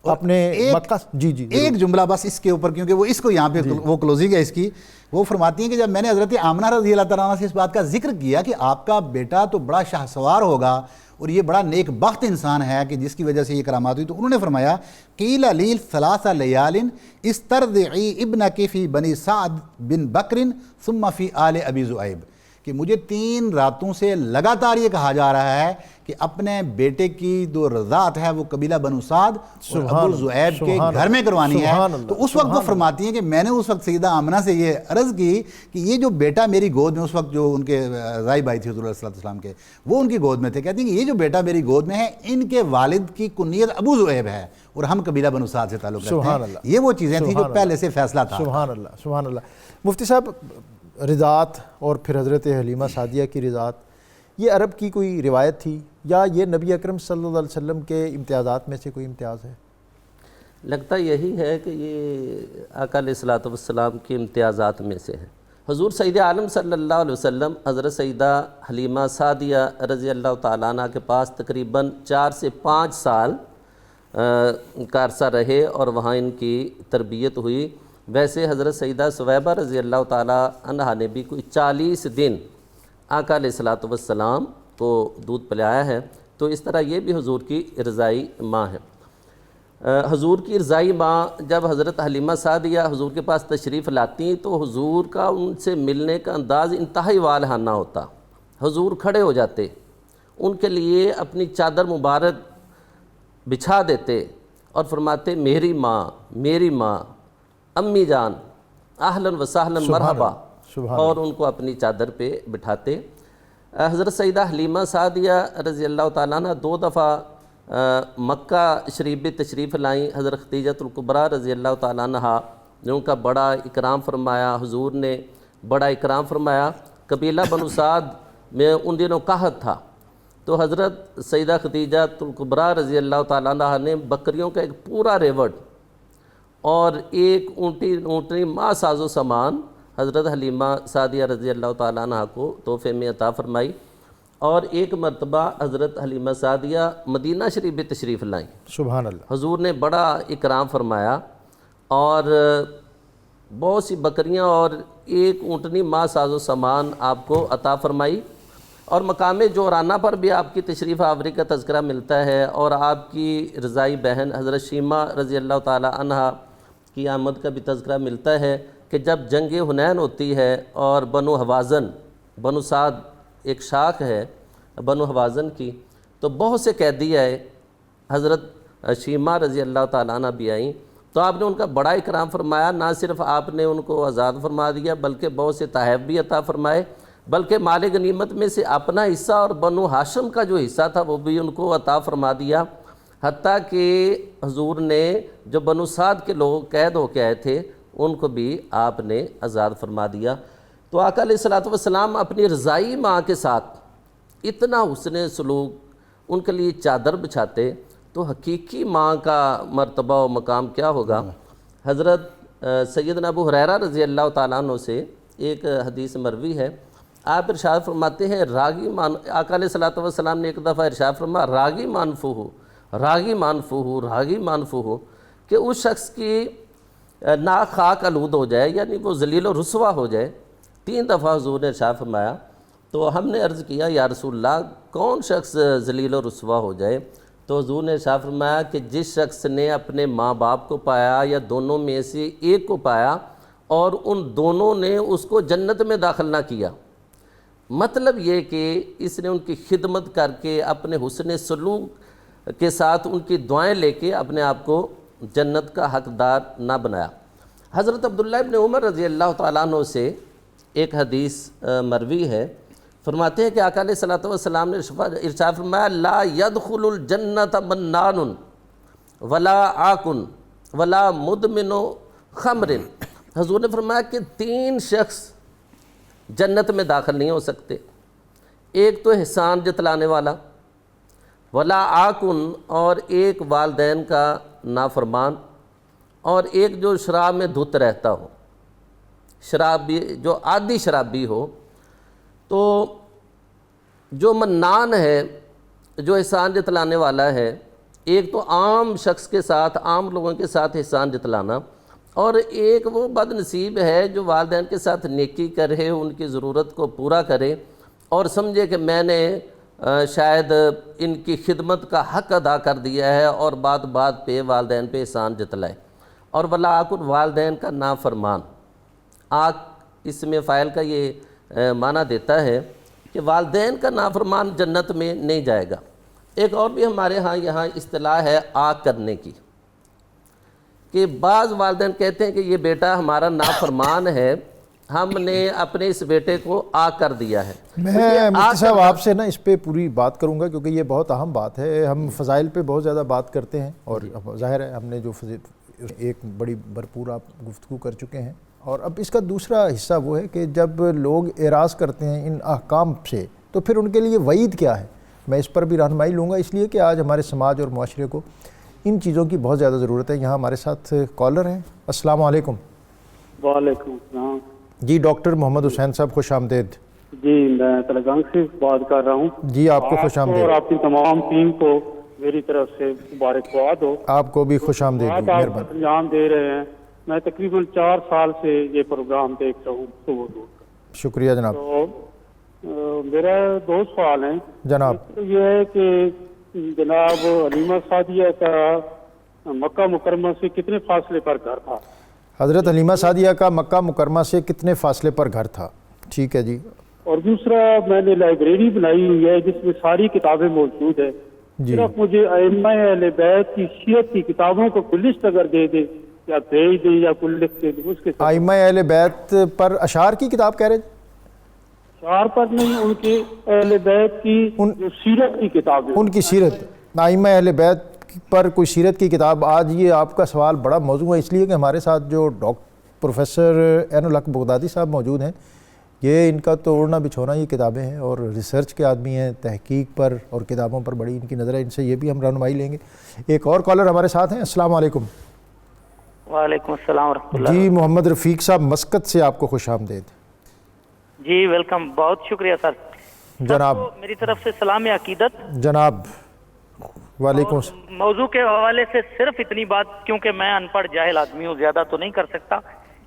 اپنے مکہ۔ جی ایک جملہ بس اس کے اوپر، کیونکہ وہ اس کو یہاں پہ وہ کلوزنگ ہے اس کی، وہ فرماتی ہیں کہ جب میں نے حضرت آمنہ رضی اللہ تعالیٰ عنہ سے اس بات کا ذکر کیا کہ آپ کا بیٹا تو بڑا شاہ سوار ہوگا اور یہ بڑا نیک بخت انسان ہے کہ جس کی وجہ سے یہ کرامات ہوئی، تو انہوں نے فرمایا قیل لی ثلاث لیال استرضعی ابنک فی بنی سعد بن بکر ثم فی آل ابی زعیب، کہ مجھے 3 راتوں سے لگاتار یہ کہا جا رہا ہے کہ اپنے بیٹے کی جو رضاعت ہے وہ قبیلہ بنو سعد اور ابو زعیب کے گھر میں کروانی ہے۔ تو اس وقت وہ فرماتی ہیں کہ میں نے اس وقت سیدہ آمنہ سے یہ عرض کی کہ یہ جو بیٹا میری گود میں، اس وقت جو ان کے رضاعی بھائی تھے حضور علیہ السلام کے، وہ ان کی گود میں تھے، کہتی ہیں کہ یہ جو بیٹا میری گود میں ہے، ان کے والد کی کنیت ابو زعیب ہے اور ہم قبیلہ بنو سعد سے تعلق رکھتے ہیں۔ یہ وہ چیزیں تھیں جو پہلے سے فیصلہ تھا۔ سبحان اللہ، سبحان اللہ۔ مفتی صاحب، رضاعت اور پھر حضرت حلیمہ سعدیہ کی رضاعت، یہ عرب کی کوئی روایت تھی یا یہ نبی اکرم صلی اللہ علیہ وسلم کے امتیازات میں سے کوئی امتیاز ہے؟ لگتا یہی ہے کہ یہ آقا علیہ الصلوۃ والسلام کے امتیازات میں سے ہے۔ حضور سید عالم صلی اللہ علیہ وسلم حضرت سیدہ حلیمہ سعدیہ رضی اللہ تعالیٰ عنہ کے پاس تقریباً 4 سے 5 سال کا عرصہ رہے اور وہاں ان کی تربیت ہوئی۔ ویسے حضرت سیدہ ثویبہ رضی اللہ تعالیٰ عنہ نے بھی کوئی 40 دن آقا علیہ الصلوۃ والسلام کو دودھ پلایا ہے، تو اس طرح یہ بھی حضور کی رضائی ماں ہے۔ حضور کی رضائی ماں جب حضرت حلیمہ سعدیہ حضور کے پاس تشریف لاتی تو حضور کا ان سے ملنے کا انداز انتہائی والہانہ ہوتا۔ حضور کھڑے ہو جاتے، ان کے لیے اپنی چادر مبارک بچھا دیتے اور فرماتے میری ماں، میری ماں، امی جان، اہلاً و سہلاً مرحبا، اور ان کو اپنی چادر پہ بٹھاتے۔ حضرت سیدہ حلیمہ سعدیہ رضی اللہ تعالیٰ عنہ 2 دفعہ مکہ شریف بھی تشریف لائیں۔ حضرت خدیجۃ الکبریٰ رضی اللہ تعالیٰ عنہ نے ان کا بڑا اکرام فرمایا، حضور نے بڑا اکرام فرمایا۔ قبیلہ بنو سعد میں ان دنوں قحط تھا، تو حضرت سیدہ خدیجۃ الکبریٰ رضی اللہ تعالیٰ عنہ نے بکریوں کا ایک پورا ریوڑ اور ایک اونٹنی ماں ساز و سامان حضرت حلیمہ سعدیہ رضی اللہ تعالیٰ عنہ کو تحفے میں عطا فرمائی۔ اور ایک مرتبہ حضرت حلیمہ سعدیہ مدینہ شریف بھی تشریف لائیں۔ سبحان اللہ۔ حضور نے بڑا اکرام فرمایا اور بہت سی بکریاں اور ایک اونٹنی ماں ساز و سامان آپ کو عطا فرمائی، اور مقام جورانہ پر بھی آپ کی تشریف آوری کا تذکرہ ملتا ہے، اور آپ کی رضائی بہن حضرت شیمہ رضی اللہ تعالی عنہ کی آمد کا بھی تذکرہ ملتا ہے کہ جب جنگ حنین ہوتی ہے اور بنو حوازن، بنو سعد ایک شاخ ہے بنو حوازن کی، تو بہت سے قیدی آئے، حضرت شیمہ رضی اللہ تعالیٰ عنہ بھی آئیں، تو آپ نے ان کا بڑا اکرام فرمایا۔ نہ صرف آپ نے ان کو آزاد فرما دیا بلکہ بہت سے تحائف بھی عطا فرمائے، بلکہ مال غنیمت میں سے اپنا حصہ اور بنو ہاشم کا جو حصہ تھا وہ بھی ان کو عطا فرما دیا، حتیٰ کہ حضور نے جو بنو سعد کے لوگ قید ہو کے آئے تھے ان کو بھی آپ نے آزاد فرما دیا۔ تو آقا علیہ الصلوۃ والسلام اپنی رضائی ماں کے ساتھ اتنا حسن سلوک ان کے لیے چادر بچھاتے، تو حقیقی ماں کا مرتبہ و مقام کیا ہوگا۔ حضرت سیدنا ابو ہریرہ رضی اللہ تعالیٰ عنہ سے ایک حدیث مروی ہے، آپ ارشاد فرماتے ہیں راغی آقا علیہ الصلوۃ والسلام نے ایک دفعہ ارشاد فرمایا راغی مانفوہ، کہ اس شخص کی ناک خاک آلود ہو جائے، یعنی وہ ذلیل و رسوا ہو جائے۔ 3 دفعہ حضور نے ارشاد فرمایا، تو ہم نے عرض کیا یا رسول اللہ کون شخص ذلیل و رسوا ہو جائے؟ تو حضور نے ارشاد فرمایا کہ جس شخص نے اپنے ماں باپ کو پایا یا دونوں میں سے ایک کو پایا اور ان دونوں نے اس کو جنت میں داخل نہ کیا۔ مطلب یہ کہ اس نے ان کی خدمت کر کے اپنے حسن سلوک کے ساتھ ان کی دعائیں لے کے اپنے آپ کو جنت کا حقدار نہ بنایا۔ حضرت عبداللہ ابن عمر رضی اللہ تعالیٰ عنہ سے ایک حدیث مروی ہے، فرماتے ہیں کہ آقا علیہ الصلوۃ والسلام نے ارشاد فرمایا لا يدخل الجنت منان ولا عاقن ولا مدمن خمر۔ حضور نے فرمایا کہ 3 شخص جنت میں داخل نہیں ہو سکتے، ایک تو احسان جتلانے والا، ولا عاقن اور ایک والدین کا نافرمان، اور ایک جو شراب میں دھت رہتا ہو، شرابی جو عادی شرابی ہو۔ تو جو منان ہے، جو احسان جتلانے والا ہے، ایک تو عام شخص کے ساتھ، عام لوگوں کے ساتھ احسان جتلانا، اور ایک وہ بد نصیب ہے جو والدین کے ساتھ نیکی کرے، ان کی ضرورت کو پورا کرے اور سمجھے کہ میں نے شاید ان کی خدمت کا حق ادا کر دیا ہے، اور بات بات پہ والدین پہ احسان جتلائے۔ اور ولا عاقن والدین کا نافرمان، آق اس میں فاعل کا یہ معنی دیتا ہے کہ والدین کا نافرمان جنت میں نہیں جائے گا۔ ایک اور بھی ہمارے ہاں یہاں اصطلاح ہے آق کرنے کی، کہ بعض والدین کہتے ہیں کہ یہ بیٹا ہمارا نافرمان ہے، ہم نے اپنے اس بیٹے کو آق کر دیا ہے۔ میں مفتی صاحب آپ سے نا اس پہ پوری بات کروں گا، کیونکہ یہ بہت اہم بات ہے۔ ہم فضائل پہ بہت زیادہ بات کرتے ہیں، اور ظاہر ہے ہم نے جو ایک بڑی بھرپور آپ گفتگو کر چکے ہیں، اور اب اس کا دوسرا حصہ وہ ہے کہ جب لوگ اعراض کرتے ہیں ان احکام سے تو پھر ان کے لیے وعید کیا ہے۔ میں اس پر بھی رہنمائی لوں گا، اس لیے کہ آج ہمارے سماج اور معاشرے کو ان چیزوں کی بہت زیادہ ضرورت ہے۔ یہاں ہمارے ساتھ کالر ہیں۔ السلام علیکم۔ وعلیکم السلام جی ڈاکٹر محمد حسین صاحب خوش آمدید۔ جی میں تلگنگ سے بات کر رہا ہوں۔ جی آپ کو خوش آمدید، اور آپ کی تمام ٹیم کو میری طرف سے مبارکباد ہو۔ آپ کو بھی خوش آمدید، آپ مہربانی۔ انجام دے رہے ہیں، میں تقریباً 4 سال سے یہ پروگرام دیکھ رہا ہوں صبح دور کا۔ شکریہ جناب۔ تو میرا 2 سوال ہیں جناب تو یہ ہے کہ جناب حلیمہ سعدیہ کا مکہ مکرمہ سے کتنے فاصلے پر گھر تھا؟ حضرت حلیمہ سعدیہ کا مکہ مکرمہ سے کتنے فاصلے پر گھر تھا؟ ٹھیک ہے جی۔ اور دوسرا میں نے لائبریری بنائی ہوئی ہے جس میں ساری کتابیں موجود ہیں، جی صرف مجھے ائمہ اہل بیت کی سیرت کی کتابوں کو لسٹ اگر دے دیں یا بھیج دیں یا کوئی لکھ دیں اس کے ساتھ۔ ائمہ اہل بیت پر اشعار کی کتاب کہہ رہے ہیں؟ اشعار پر نہیں، ان کے اہل بیت کی جو سیرت کی کتابیں، ان کی سیرت، ائمہ اہل بیت پر کوئی سیرت کی کتاب۔ آج یہ آپ کا سوال بڑا موضوع ہے، اس لیے کہ ہمارے ساتھ جو پروفیسر عین الحق بغدادی صاحب موجود ہیں، یہ ان کا تو اڑنا بچھونا یہ کتابیں ہیں، اور ریسرچ کے آدمی ہیں، تحقیق پر اور کتابوں پر بڑی ان کی نظر ہے، ان سے یہ بھی ہم رہنمائی لیں گے۔ ایک اور کالر ہمارے ساتھ ہیں۔ السلام علیکم۔ وعلیکم السلام ورحمۃ اللہ۔ جی محمد رفیق صاحب مسقط سے آپ کو خوش آمدید۔ جی ویلکم، بہت شکریہ سر۔ جناب سب کو میری طرف سے سلام عقیدت۔ جناب وعلیکم السلام۔ موضوع کے حوالے سے صرف اتنی بات، کیونکہ میں ان پڑھ جاہل آدمی ہوں، زیادہ تو نہیں کر سکتا،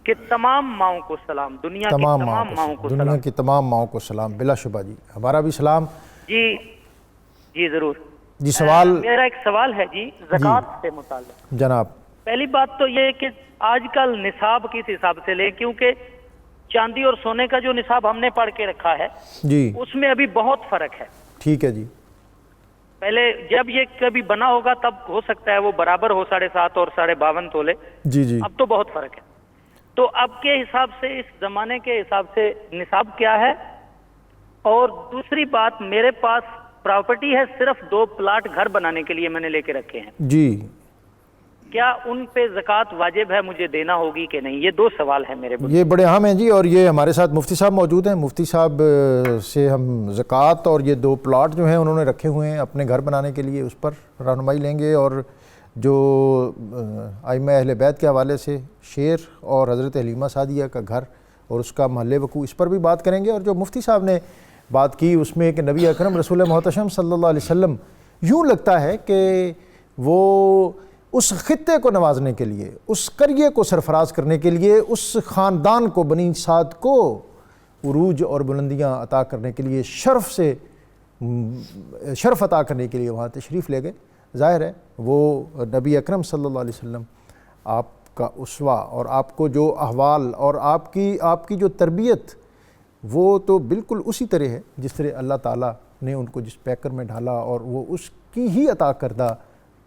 کہ تمام ماؤں کو سلام، دنیا کی تمام ماؤں کو دنیا سلام۔ کی تمام ماؤں کو سلام، بلا شبہ جی، ہمارا بھی سلام۔ جی ضرور۔ جی سوال میرا ایک سوال ہے جی زکوٰۃ سے متعلق۔ جناب۔ پہلی بات تو یہ کہ آج کل نصاب کس حساب سے لے، کیونکہ چاندی اور سونے کا جو نصاب ہم نے پڑھ کے رکھا ہے جی اس میں ابھی بہت فرق ہے۔ ٹھیک ہے جی۔ پہلے جب یہ کبھی بنا ہوگا تب ہو سکتا ہے وہ برابر ہو 7.5 اور 52 تولے، جی جی اب تو بہت فرق ہے۔ تو اب کے حساب سے، اس زمانے کے حساب سے نصاب کیا ہے؟ اور دوسری بات، میرے پاس پراپرٹی ہے، صرف 2 پلاٹ گھر بنانے کے لیے میں نے لے کے رکھے ہیں۔ جی کیا ان پہ زکوٰۃ واجب ہے مجھے دینا ہوگی کہ نہیں؟ یہ 2 سوال ہیں میرے یہ بڑے اہم ہیں جی، اور یہ ہمارے ساتھ مفتی صاحب موجود ہیں۔ مفتی صاحب سے ہم زکوٰۃ اور یہ 2 پلاٹ جو ہیں انہوں نے رکھے ہوئے ہیں اپنے گھر بنانے کے لیے، اس پر رہنمائی لیں گے، اور جو ائمہ اہل بیت کے حوالے سے شیر اور حضرت حلیمہ سعدیہ کا گھر اور اس کا محل وقوع، اس پر بھی بات کریں گے۔ اور جو مفتی صاحب نے بات کی اس میں کہ نبی اکرم رسول محتشم صلی اللہ علیہ وسلم یوں لگتا ہے کہ وہ اس خطے کو نوازنے کے لیے، اس قریے کو سرفراز کرنے کے لیے، اس خاندان کو بنی سعد کو عروج اور بلندیاں عطا کرنے کے لیے، شرف عطا کرنے کے لیے وہاں تشریف لے گئے۔ ظاہر ہے وہ نبی اکرم صلی اللہ علیہ وسلم آپ کا اسوہ، اور آپ کو جو احوال اور آپ کی جو تربیت، وہ تو بالکل اسی طرح ہے جس طرح اللہ تعالیٰ نے ان کو جس پیکر میں ڈھالا، اور وہ اس کی ہی عطا کردہ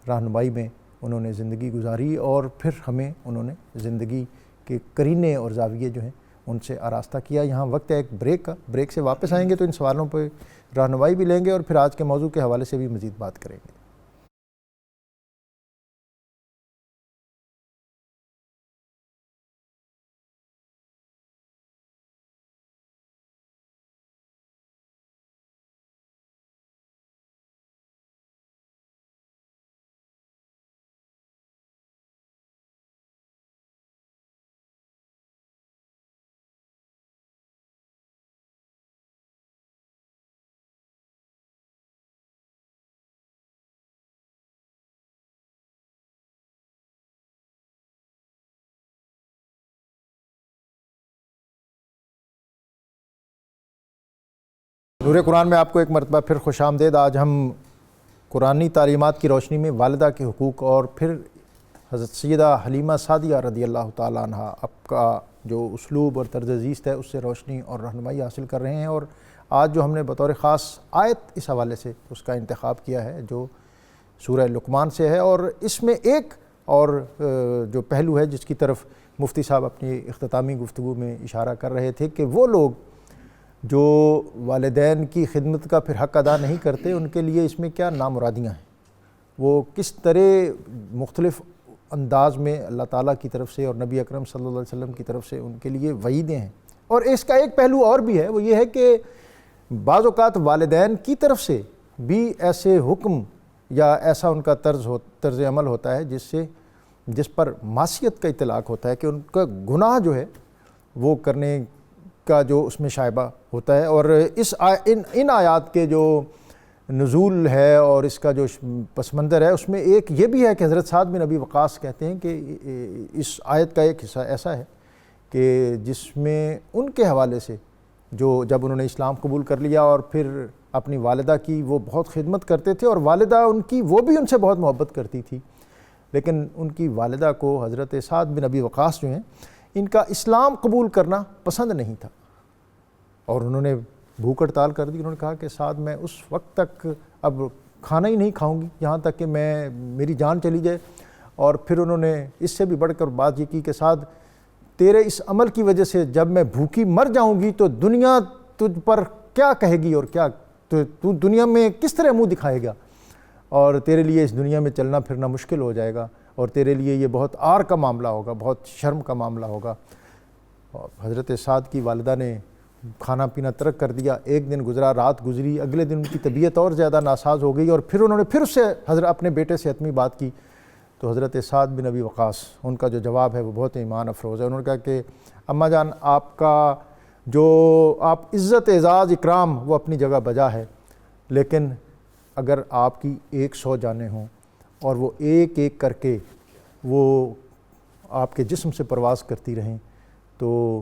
رہنمائی میں انہوں نے زندگی گزاری، اور پھر ہمیں انہوں نے زندگی کے قرینے اور زاویے جو ہیں ان سے آراستہ کیا۔ یہاں وقت ہے ایک بریک کا، بریک سے واپس آئیں گے تو ان سوالوں پہ رہنمائی بھی لیں گے، اور پھر آج کے موضوع کے حوالے سے بھی مزید بات کریں گے۔ نور قرآن میں آپ کو ایک مرتبہ پھر خوش آمدید۔ آج ہم قرآنی تعلیمات کی روشنی میں والدہ کے حقوق اور پھر حضرت سیدہ حلیمہ سعدیہ رضی اللہ تعالیٰ عنہ آپ کا جو اسلوب اور طرز زیست ہے اس سے روشنی اور رہنمائی حاصل کر رہے ہیں، اور آج جو ہم نے بطور خاص آیت اس حوالے سے اس کا انتخاب کیا ہے جو سورہ لقمان سے ہے، اور اس میں ایک اور جو پہلو ہے جس کی طرف مفتی صاحب اپنی اختتامی گفتگو میں اشارہ کر رہے تھے کہ وہ لوگ جو والدین کی خدمت کا پھر حق ادا نہیں کرتے، ان کے لیے اس میں کیا نامرادیاں ہیں، وہ کس طرح مختلف انداز میں اللہ تعالیٰ کی طرف سے اور نبی اکرم صلی اللہ علیہ وسلم کی طرف سے ان کے لیے وعیدیں ہیں۔ اور اس کا ایک پہلو اور بھی ہے، وہ یہ ہے کہ بعض اوقات والدین کی طرف سے بھی ایسے حکم یا ایسا ان کا طرز عمل ہوتا ہے جس پر معصیت کا اطلاق ہوتا ہے، کہ ان کا گناہ جو ہے وہ کرنے کا جو اس میں شائبہ ہوتا ہے۔ اور ان آیات کے جو نزول ہے اور اس کا جو پس منظر ہے اس میں ایک یہ بھی ہے کہ حضرت سعد بن ابی وقاص کہتے ہیں کہ اس آیت کا ایک حصہ ایسا ہے کہ جس میں ان کے حوالے سے جو جب انہوں نے اسلام قبول کر لیا اور پھر اپنی والدہ کی وہ بہت خدمت کرتے تھے، اور والدہ ان کی وہ بھی ان سے بہت محبت کرتی تھی، لیکن ان کی والدہ کو حضرت سعد بن ابی وقاص جو ہیں ان کا اسلام قبول کرنا پسند نہیں تھا، اور انہوں نے بھوک ہڑتال کر دی۔ انہوں نے کہا کہ سعد میں اس وقت تک اب کھانا ہی نہیں کھاؤں گی یہاں تک کہ میری جان چلی جائے۔ اور پھر انہوں نے اس سے بھی بڑھ کر بات یہ کی کہ سعد تیرے اس عمل کی وجہ سے جب میں بھوکی مر جاؤں گی تو دنیا تجھ پر کیا کہے گی، اور کیا تو دنیا میں کس طرح منہ دکھائے گا، اور تیرے لیے اس دنیا میں چلنا پھرنا مشکل ہو جائے گا، اور تیرے لیے یہ بہت عار کا معاملہ ہوگا، بہت شرم کا معاملہ ہوگا۔ اور حضرت سعد کی والدہ نے کھانا پینا ترک کر دیا۔ ایک دن گزرا، رات گزری، اگلے دن ان کی طبیعت اور زیادہ ناساز ہو گئی، اور پھر انہوں نے پھر اس سے اپنے بیٹے سے حتمی بات کی، تو حضرت سعد بن ابی وقاص ان کا جو جواب ہے وہ بہت ایمان افروز ہے۔ انہوں نے کہا کہ اماں جان، آپ کا جو آپ عزت اعزاز اکرام وہ اپنی جگہ بجا ہے، لیکن اگر آپ کی 100 جانیں ہوں اور وہ ایک ایک کر کے وہ آپ کے جسم سے پرواز کرتی رہیں، تو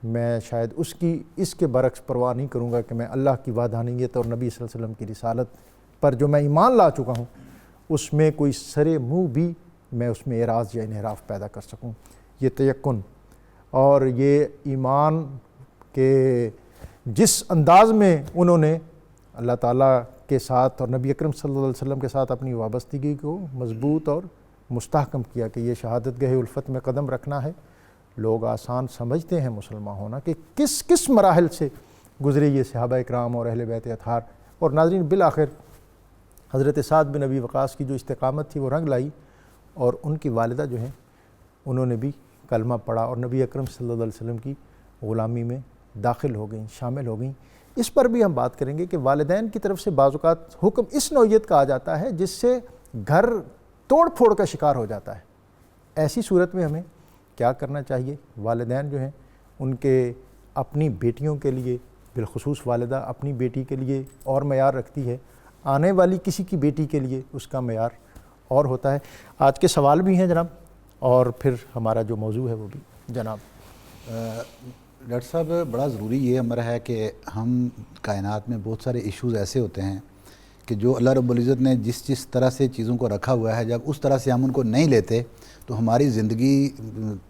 میں شاید اس کے برعکس پرواہ نہیں کروں گا کہ میں اللہ کی وحدانیت اور نبی صلی اللہ علیہ وسلم کی رسالت پر جو میں ایمان لا چکا ہوں اس میں کوئی سرے منہ بھی میں اس میں اعراض یا انحراف پیدا کر سکوں۔ یہ تیقن اور یہ ایمان کے جس انداز میں انہوں نے اللہ تعالیٰ کے ساتھ اور نبی اکرم صلی اللہ علیہ وسلم کے ساتھ اپنی وابستگی کو مضبوط اور مستحکم کیا کہ یہ شہادت گاہ الفت میں قدم رکھنا ہے، لوگ آسان سمجھتے ہیں مسلمان ہونا کہ کس مراحل سے گزرے یہ صحابہ اکرام اور اہل بیت اطہار۔ اور ناظرین، بالآخر حضرت سعد بن ابی وقاص کی جو استقامت تھی وہ رنگ لائی، اور ان کی والدہ جو ہیں انہوں نے بھی کلمہ پڑھا اور نبی اکرم صلی اللہ علیہ وسلم کی غلامی میں داخل ہو گئیں، شامل ہو گئیں۔ اس پر بھی ہم بات کریں گے کہ والدین کی طرف سے بعض اوقات حکم اس نوعیت کا آ جاتا ہے جس سے گھر توڑ پھوڑ کا شکار ہو جاتا ہے۔ ایسی صورت میں ہمیں کیا کرنا چاہیے؟ والدین جو ہیں ان کے اپنی بیٹیوں کے لیے، بالخصوص والدہ اپنی بیٹی کے لیے اور معیار رکھتی ہے، آنے والی کسی کی بیٹی کے لیے اس کا معیار اور ہوتا ہے۔ آج کے سوال بھی ہیں جناب، اور پھر ہمارا جو موضوع ہے وہ بھی جناب۔ ڈاکٹر صاحب بڑا ضروری یہ امر ہے کہ ہم کائنات میں بہت سارے ایشوز ایسے ہوتے ہیں کہ جو اللہ رب العزت نے جس طرح سے چیزوں کو رکھا ہوا ہے، جب اس طرح سے ہم ان کو نہیں لیتے تو ہماری زندگی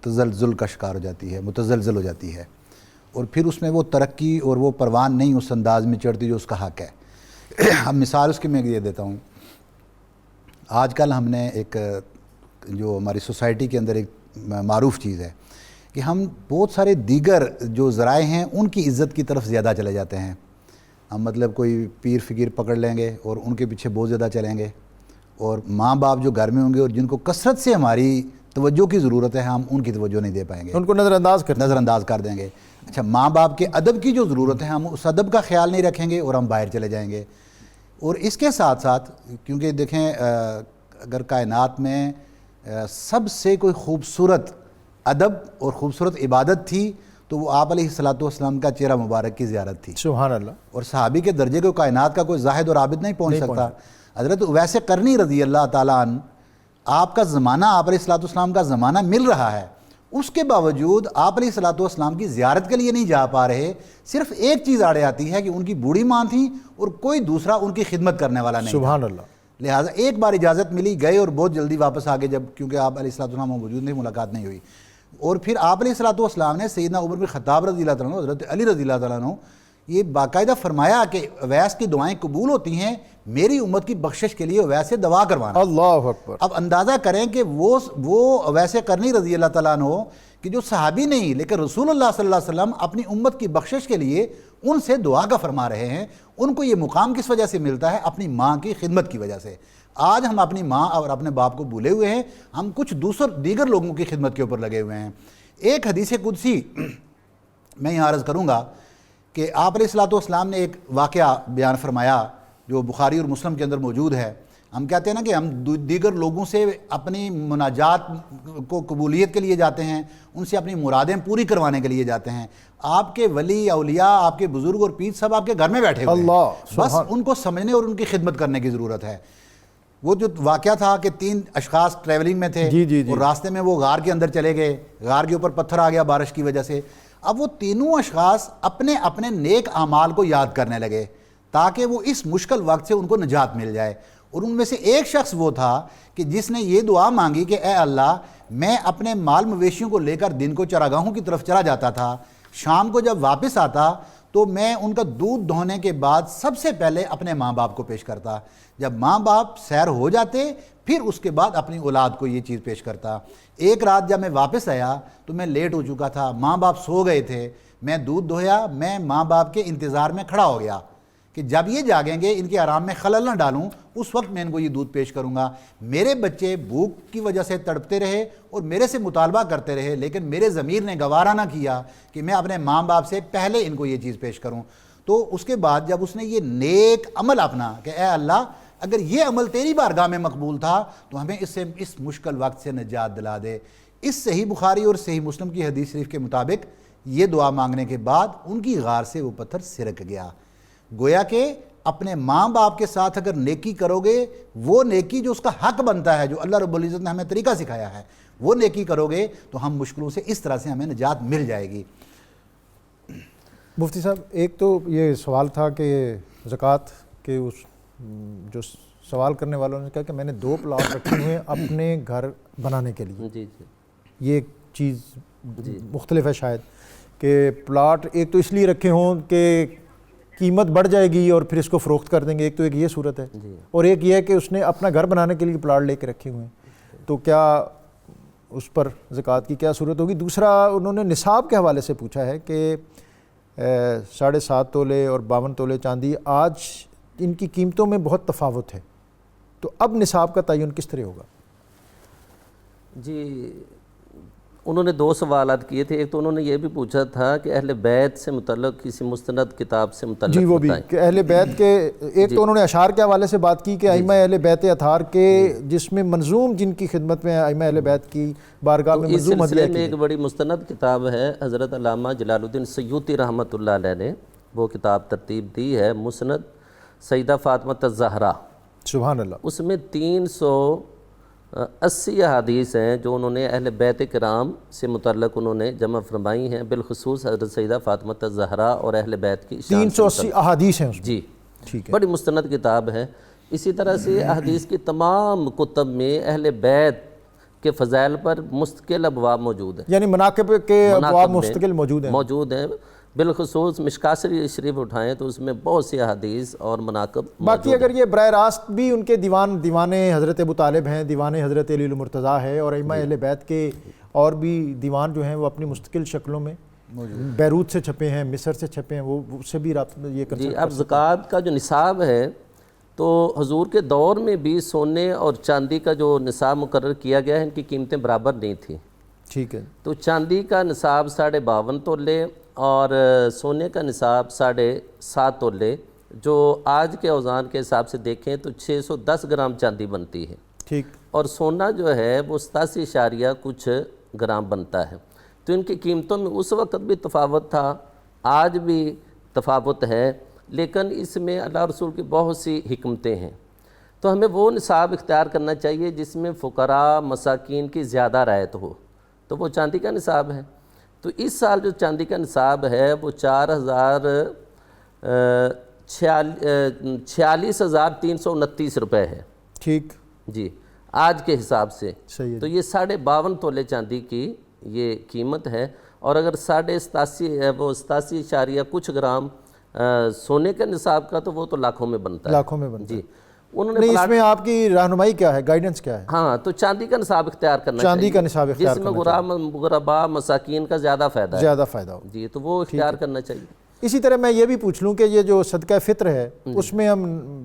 تزلزل کا شکار ہو جاتی ہے، متزلزل ہو جاتی ہے، اور پھر اس میں وہ ترقی اور وہ پروان نہیں اس انداز میں چڑھتی جو اس کا حق ہے۔ اب مثال اس کی میں یہ دیتا ہوں، آج کل ہم نے ایک جو ہماری سوسائٹی کے اندر ایک معروف چیز ہے کہ ہم بہت سارے دیگر جو ذرائع ہیں ان کی عزت کی طرف زیادہ چلے جاتے ہیں۔ ہم مطلب کوئی پیر فقیر پکڑ لیں گے اور ان کے پیچھے بہت زیادہ چلیں گے، اور ماں باپ جو گھر میں ہوں گے اور جن کو کثرت سے ہماری توجہ کی ضرورت ہے ہم ان کی توجہ نہیں دے پائیں گے، ان کو نظر انداز کر دیں گے۔ اچھا، ماں باپ کے ادب کی جو ضرورت ہے ہم اس ادب کا خیال نہیں رکھیں گے اور ہم باہر چلے جائیں گے۔ اور اس کے ساتھ ساتھ کیونکہ دیکھیں اگر کائنات میں سب سے کوئی خوبصورت ادب اور خوبصورت عبادت تھی تو وہ آپ علیہ الصلوۃ کا چہرہ مبارک کی زیارت تھی۔ سبحان اللہ۔ اور صحابی کے درجے کو کائنات کا کوئی زاہد اور عابد نہیں پہنچ سکتا۔ حضرت اویس قرنی رضی اللہ تعالیٰ عنہ، آپ کا زمانہ، آپ علیہ الصلوۃ کا زمانہ مل رہا ہے، اس کے باوجود آپ علیہ الصلوۃ کی زیارت کے لیے نہیں جا پا رہے۔ صرف ایک چیز آڑے آتی ہے کہ ان کی بوڑھی ماں تھی اور کوئی دوسرا ان کی خدمت کرنے والا نہیں۔ سبحان اللہ۔ لہٰذا ایک بار اجازت ملی، گئے اور بہت جلدی واپس آ گئے، جب کیونکہ آپ علیہ السلام موجود نہیں، ملاقات نہیں ہوئی۔ اور پھر آپ علیہ السلام نے سیدنا عمر بن خطاب رضی اللہ تعالیٰ عنہ، حضرت علی رضی اللہ تعالیٰ عنہ، یہ باقاعدہ فرمایا کہ اویس کی دعائیں قبول ہوتی ہیں، میری امت کی بخشش کے لیے اویس سے دعا کروانا۔ اللہ اکبر۔ اب اندازہ کریں کہ وہ اویس قرنی رضی اللہ تعالیٰ عنہ کہ جو صحابی نہیں لیکن رسول اللہ صلی اللہ علیہ وسلم اپنی امت کی بخشش کے لیے ان سے دعا کا فرما رہے ہیں، ان کو یہ مقام کس وجہ سے ملتا ہے؟ اپنی ماں کی خدمت کی وجہ سے۔ آج ہم اپنی ماں اور اپنے باپ کو بھولے ہوئے ہیں، ہم کچھ دیگر لوگوں کی خدمت کے اوپر لگے ہوئے ہیں۔ ایک حدیث قدسی میں یہاں عرض کروں گا کہ آپ علیہ السلام نے ایک واقعہ بیان فرمایا جو بخاری اور مسلم کے اندر موجود ہے۔ ہم کہتے ہیں نا کہ ہم دیگر لوگوں سے اپنی مناجات کو قبولیت کے لیے جاتے ہیں، ان سے اپنی مرادیں پوری کروانے کے لیے جاتے ہیں۔ آپ کے ولی اولیاء، آپ کے بزرگ اور پیر سب آپ کے گھر میں بیٹھے ہوئے ہیں، بس ان کو سمجھنے اور ان کی خدمت کرنے کی ضرورت ہے۔ وہ جو واقعہ تھا کہ 3 اشخاص ٹریولنگ میں تھے اور راستے میں وہ غار کے اندر چلے گئے، غار کے اوپر پتھر آ گیا بارش کی وجہ سے۔ اب وہ تینوں اشخاص اپنے اپنے نیک اعمال کو یاد کرنے لگے تاکہ وہ اس مشکل وقت سے ان کو نجات مل جائے۔ اور ان میں سے ایک شخص وہ تھا کہ جس نے یہ دعا مانگی کہ اے اللہ، میں اپنے مال مویشیوں کو لے کر دن کو چراگاہوں کی طرف چلا جاتا تھا، شام کو جب واپس آتا تو میں ان کا دودھ دھونے کے بعد سب سے پہلے اپنے ماں باپ کو پیش کرتا، جب ماں باپ سیر ہو جاتے پھر اس کے بعد اپنی اولاد کو یہ چیز پیش کرتا۔ ایک رات جب میں واپس آیا تو میں لیٹ ہو چکا تھا، ماں باپ سو گئے تھے، میں دودھ دھویا، میں ماں باپ کے انتظار میں کھڑا ہو گیا کہ جب یہ جاگیں گے ان کے آرام میں خلل نہ ڈالوں، اس وقت میں ان کو یہ دودھ پیش کروں گا۔ میرے بچے بھوک کی وجہ سے تڑپتے رہے اور میرے سے مطالبہ کرتے رہے، لیکن میرے ضمیر نے گوارا نہ کیا کہ میں اپنے ماں باپ سے پہلے ان کو یہ چیز پیش کروں۔ تو اس کے بعد جب اس نے یہ نیک عمل اپنا کہ اے اللہ، اگر یہ عمل تیری بارگاہ میں مقبول تھا تو ہمیں اس مشکل وقت سے نجات دلا دے۔ اس صحیح بخاری اور صحیح مسلم کی حدیث شریف کے مطابق یہ دعا مانگنے کے بعد ان کی غار سے وہ پتھر سرک گیا۔ گویا کہ اپنے ماں باپ کے ساتھ اگر نیکی کرو گے، وہ نیکی جو اس کا حق بنتا ہے، جو اللہ رب العزت نے ہمیں طریقہ سکھایا ہے، وہ نیکی کرو گے تو ہم مشکلوں سے اس طرح سے ہمیں نجات مل جائے گی۔ مفتی صاحب، ایک تو یہ سوال تھا کہ زکوٰۃ کے اس جو سوال کرنے والوں نے کہا کہ میں نے 2 پلاٹ رکھے ہوئے ہیں اپنے گھر بنانے کے لیے۔ جی جی، یہ ایک چیز مختلف ہے شاید کہ پلاٹ ایک تو اس لیے رکھے ہوں کہ قیمت بڑھ جائے گی اور پھر اس کو فروخت کر دیں گے، ایک تو ایک یہ صورت ہے، اور ایک یہ ہے کہ اس نے اپنا گھر بنانے کے لیے پلاٹ لے کے رکھے ہوئے ہیں، تو کیا اس پر زکوٰۃ کی کیا صورت ہوگی؟ دوسرا انہوں نے نصاب کے حوالے سے پوچھا ہے کہ 7.5 تولے اور 52 تولے چاندی آج ان کی قیمتوں میں بہت تفاوت ہے، تو اب نصاب کا تعین کس طرح ہوگا؟ جی انہوں نے دو سوالات کیے تھے. ایک تو انہوں نے یہ بھی پوچھا تھا کہ اہل بیت سے متعلق کسی مستند کتاب سے متعلق جی وہ بھی بتائیں. کہ اہل بیت کے ایک تو انہوں نے اشعار کے حوالے سے بات کی کہ ائمہ اہل بیت اطہار کے جس میں منظوم جن کی خدمت میں ائمہ اہل بیت کی بارگاہ میں اس منظوم سلسلے ہدیہ میں کی ایک بڑی مستند کتاب ہے, حضرت علامہ جلال الدین سیوطی رحمۃ اللہ علیہ نے وہ کتاب ترتیب دی ہے, مسند سیدہ فاطمہ الزہرا. سبحان اللہ. اس میں 380 احادیث ہیں جو انہوں نے اہل بیت کرام سے متعلق انہوں نے جمع فرمائی ہیں, بالخصوص حضرت سیدہ فاطمہ الزہرا اور اہل بیت کی شان سے 380 احادیث ہیں اس میں. جی ٹھیک ہے. بڑی مستند کتاب ہے. اسی طرح سے احادیث کی تمام کتب میں اہل بیت کے فضائل پر مستقل ابواب موجود ہیں, یعنی مناقب کے ابواب مناقب میں مستقل موجود ہیں. بالخصوص مشکات شریف اٹھائیں تو اس میں بہت سی احادیث اور مناقب باقی اگر یہ براہ راست بھی ان کے دیوان حضرت ابو طالب ہیں, دیوان حضرت علی المرتضیٰ ہے, اور ائمہ اہل بیت کے اور بھی دیوان جو ہیں وہ اپنی مستقل شکلوں میں بیروت سے چھپے ہیں, مصر سے چھپے ہیں, وہ اس سے بھی رابطہ یہ کر جی. سکتے اب زکوٰۃ کا جو نصاب ہے تو حضور کے دور میں بھی سونے اور چاندی کا جو نصاب مقرر کیا گیا ہے ان کی قیمتیں برابر نہیں تھیں. ٹھیک ہے. تو چاندی کا نصاب 52.5 تولے اور سونے کا نصاب 7.5 تولے, جو آج کے اوزان کے حساب سے دیکھیں تو 610 گرام چاندی بنتی ہے. ٹھیک. اور سونا جو ہے وہ 87 کچھ گرام بنتا ہے. تو ان کی قیمتوں میں اس وقت بھی تفاوت تھا, آج بھی تفاوت ہے, لیکن اس میں اللہ رسول کی بہت سی حکمتیں ہیں. تو ہمیں وہ نصاب اختیار کرنا چاہیے جس میں فقراء مساکین کی زیادہ رعایت ہو, تو وہ چاندی کا نصاب ہے. تو اس سال جو چاندی کا نصاب ہے وہ 46,329 روپے ہے. ٹھیک. جی آج کے حساب سے. صحیح ہے. تو یہ 52.5 تولے چاندی کی یہ قیمت ہے, اور اگر 87.5 کچھ گرام سونے کے نصاب کا تو وہ تو لاکھوں میں بنتا ہے. لاکھوں میں بنتا ہے. جی انہوں نے نہیں, اس میں آپ کی رہنمائی کیا ہے, گائیڈنس کیا ہے؟ ہاں تو چاندی کا نصاب اختیار کرنا چاہیے, چاندی کا نصاب اختیار جس میں غرباء مساکین کا زیادہ فائدہ ہے. زیادہ فائدہ ہو. جی تو وہ اختیار کرنا چاہیے. اسی طرح میں یہ بھی پوچھ لوں کہ یہ جو صدقہ فطر ہے اس میں ہم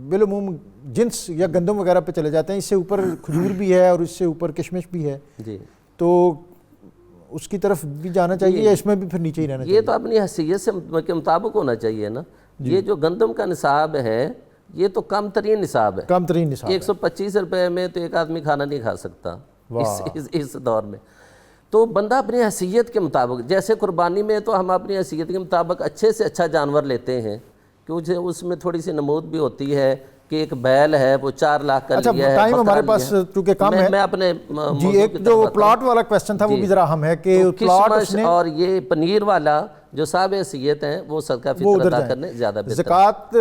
بالعموم جنس یا گندم وغیرہ پہ چلے جاتے ہیں, اس سے اوپر کھجور بھی ہے اور اس سے اوپر کشمش بھی ہے, جی تو اس کی طرف بھی جانا چاہیے یا اس میں بھی پھر نیچے ہی رہنا چاہیے؟ یہ تو اپنی حیثیت سے کے مطابق ہونا چاہیے نا. یہ جو گندم کا نصاب ہے یہ تو کم ترین نصاب ہے, کم ترین نصاب. 125 روپے میں تو ایک آدمی کھانا نہیں کھا سکتا اس دور میں. تو بندہ اپنی حیثیت کے مطابق, جیسے قربانی میں تو ہم اپنی حیثیت کے مطابق اچھے سے اچھا جانور لیتے ہیں, کیونکہ اس میں تھوڑی سی نمود بھی ہوتی ہے کہ ایک بیل ہے وہ 4 لاکھ کا لیا ہے. ٹائم ہمارے پاس چونکہ کم ہے, میں اپنے جی ایک جو پلاٹ والا کویسچن تھا وہ بھی ذرا ہم ہے کہ پلاٹ اس نے, اور یہ پنیر والا جو صاحب حیثیت ہیں وہ صدقہ فطر ادا کرنے زیادہ بہتر. زکوٰۃ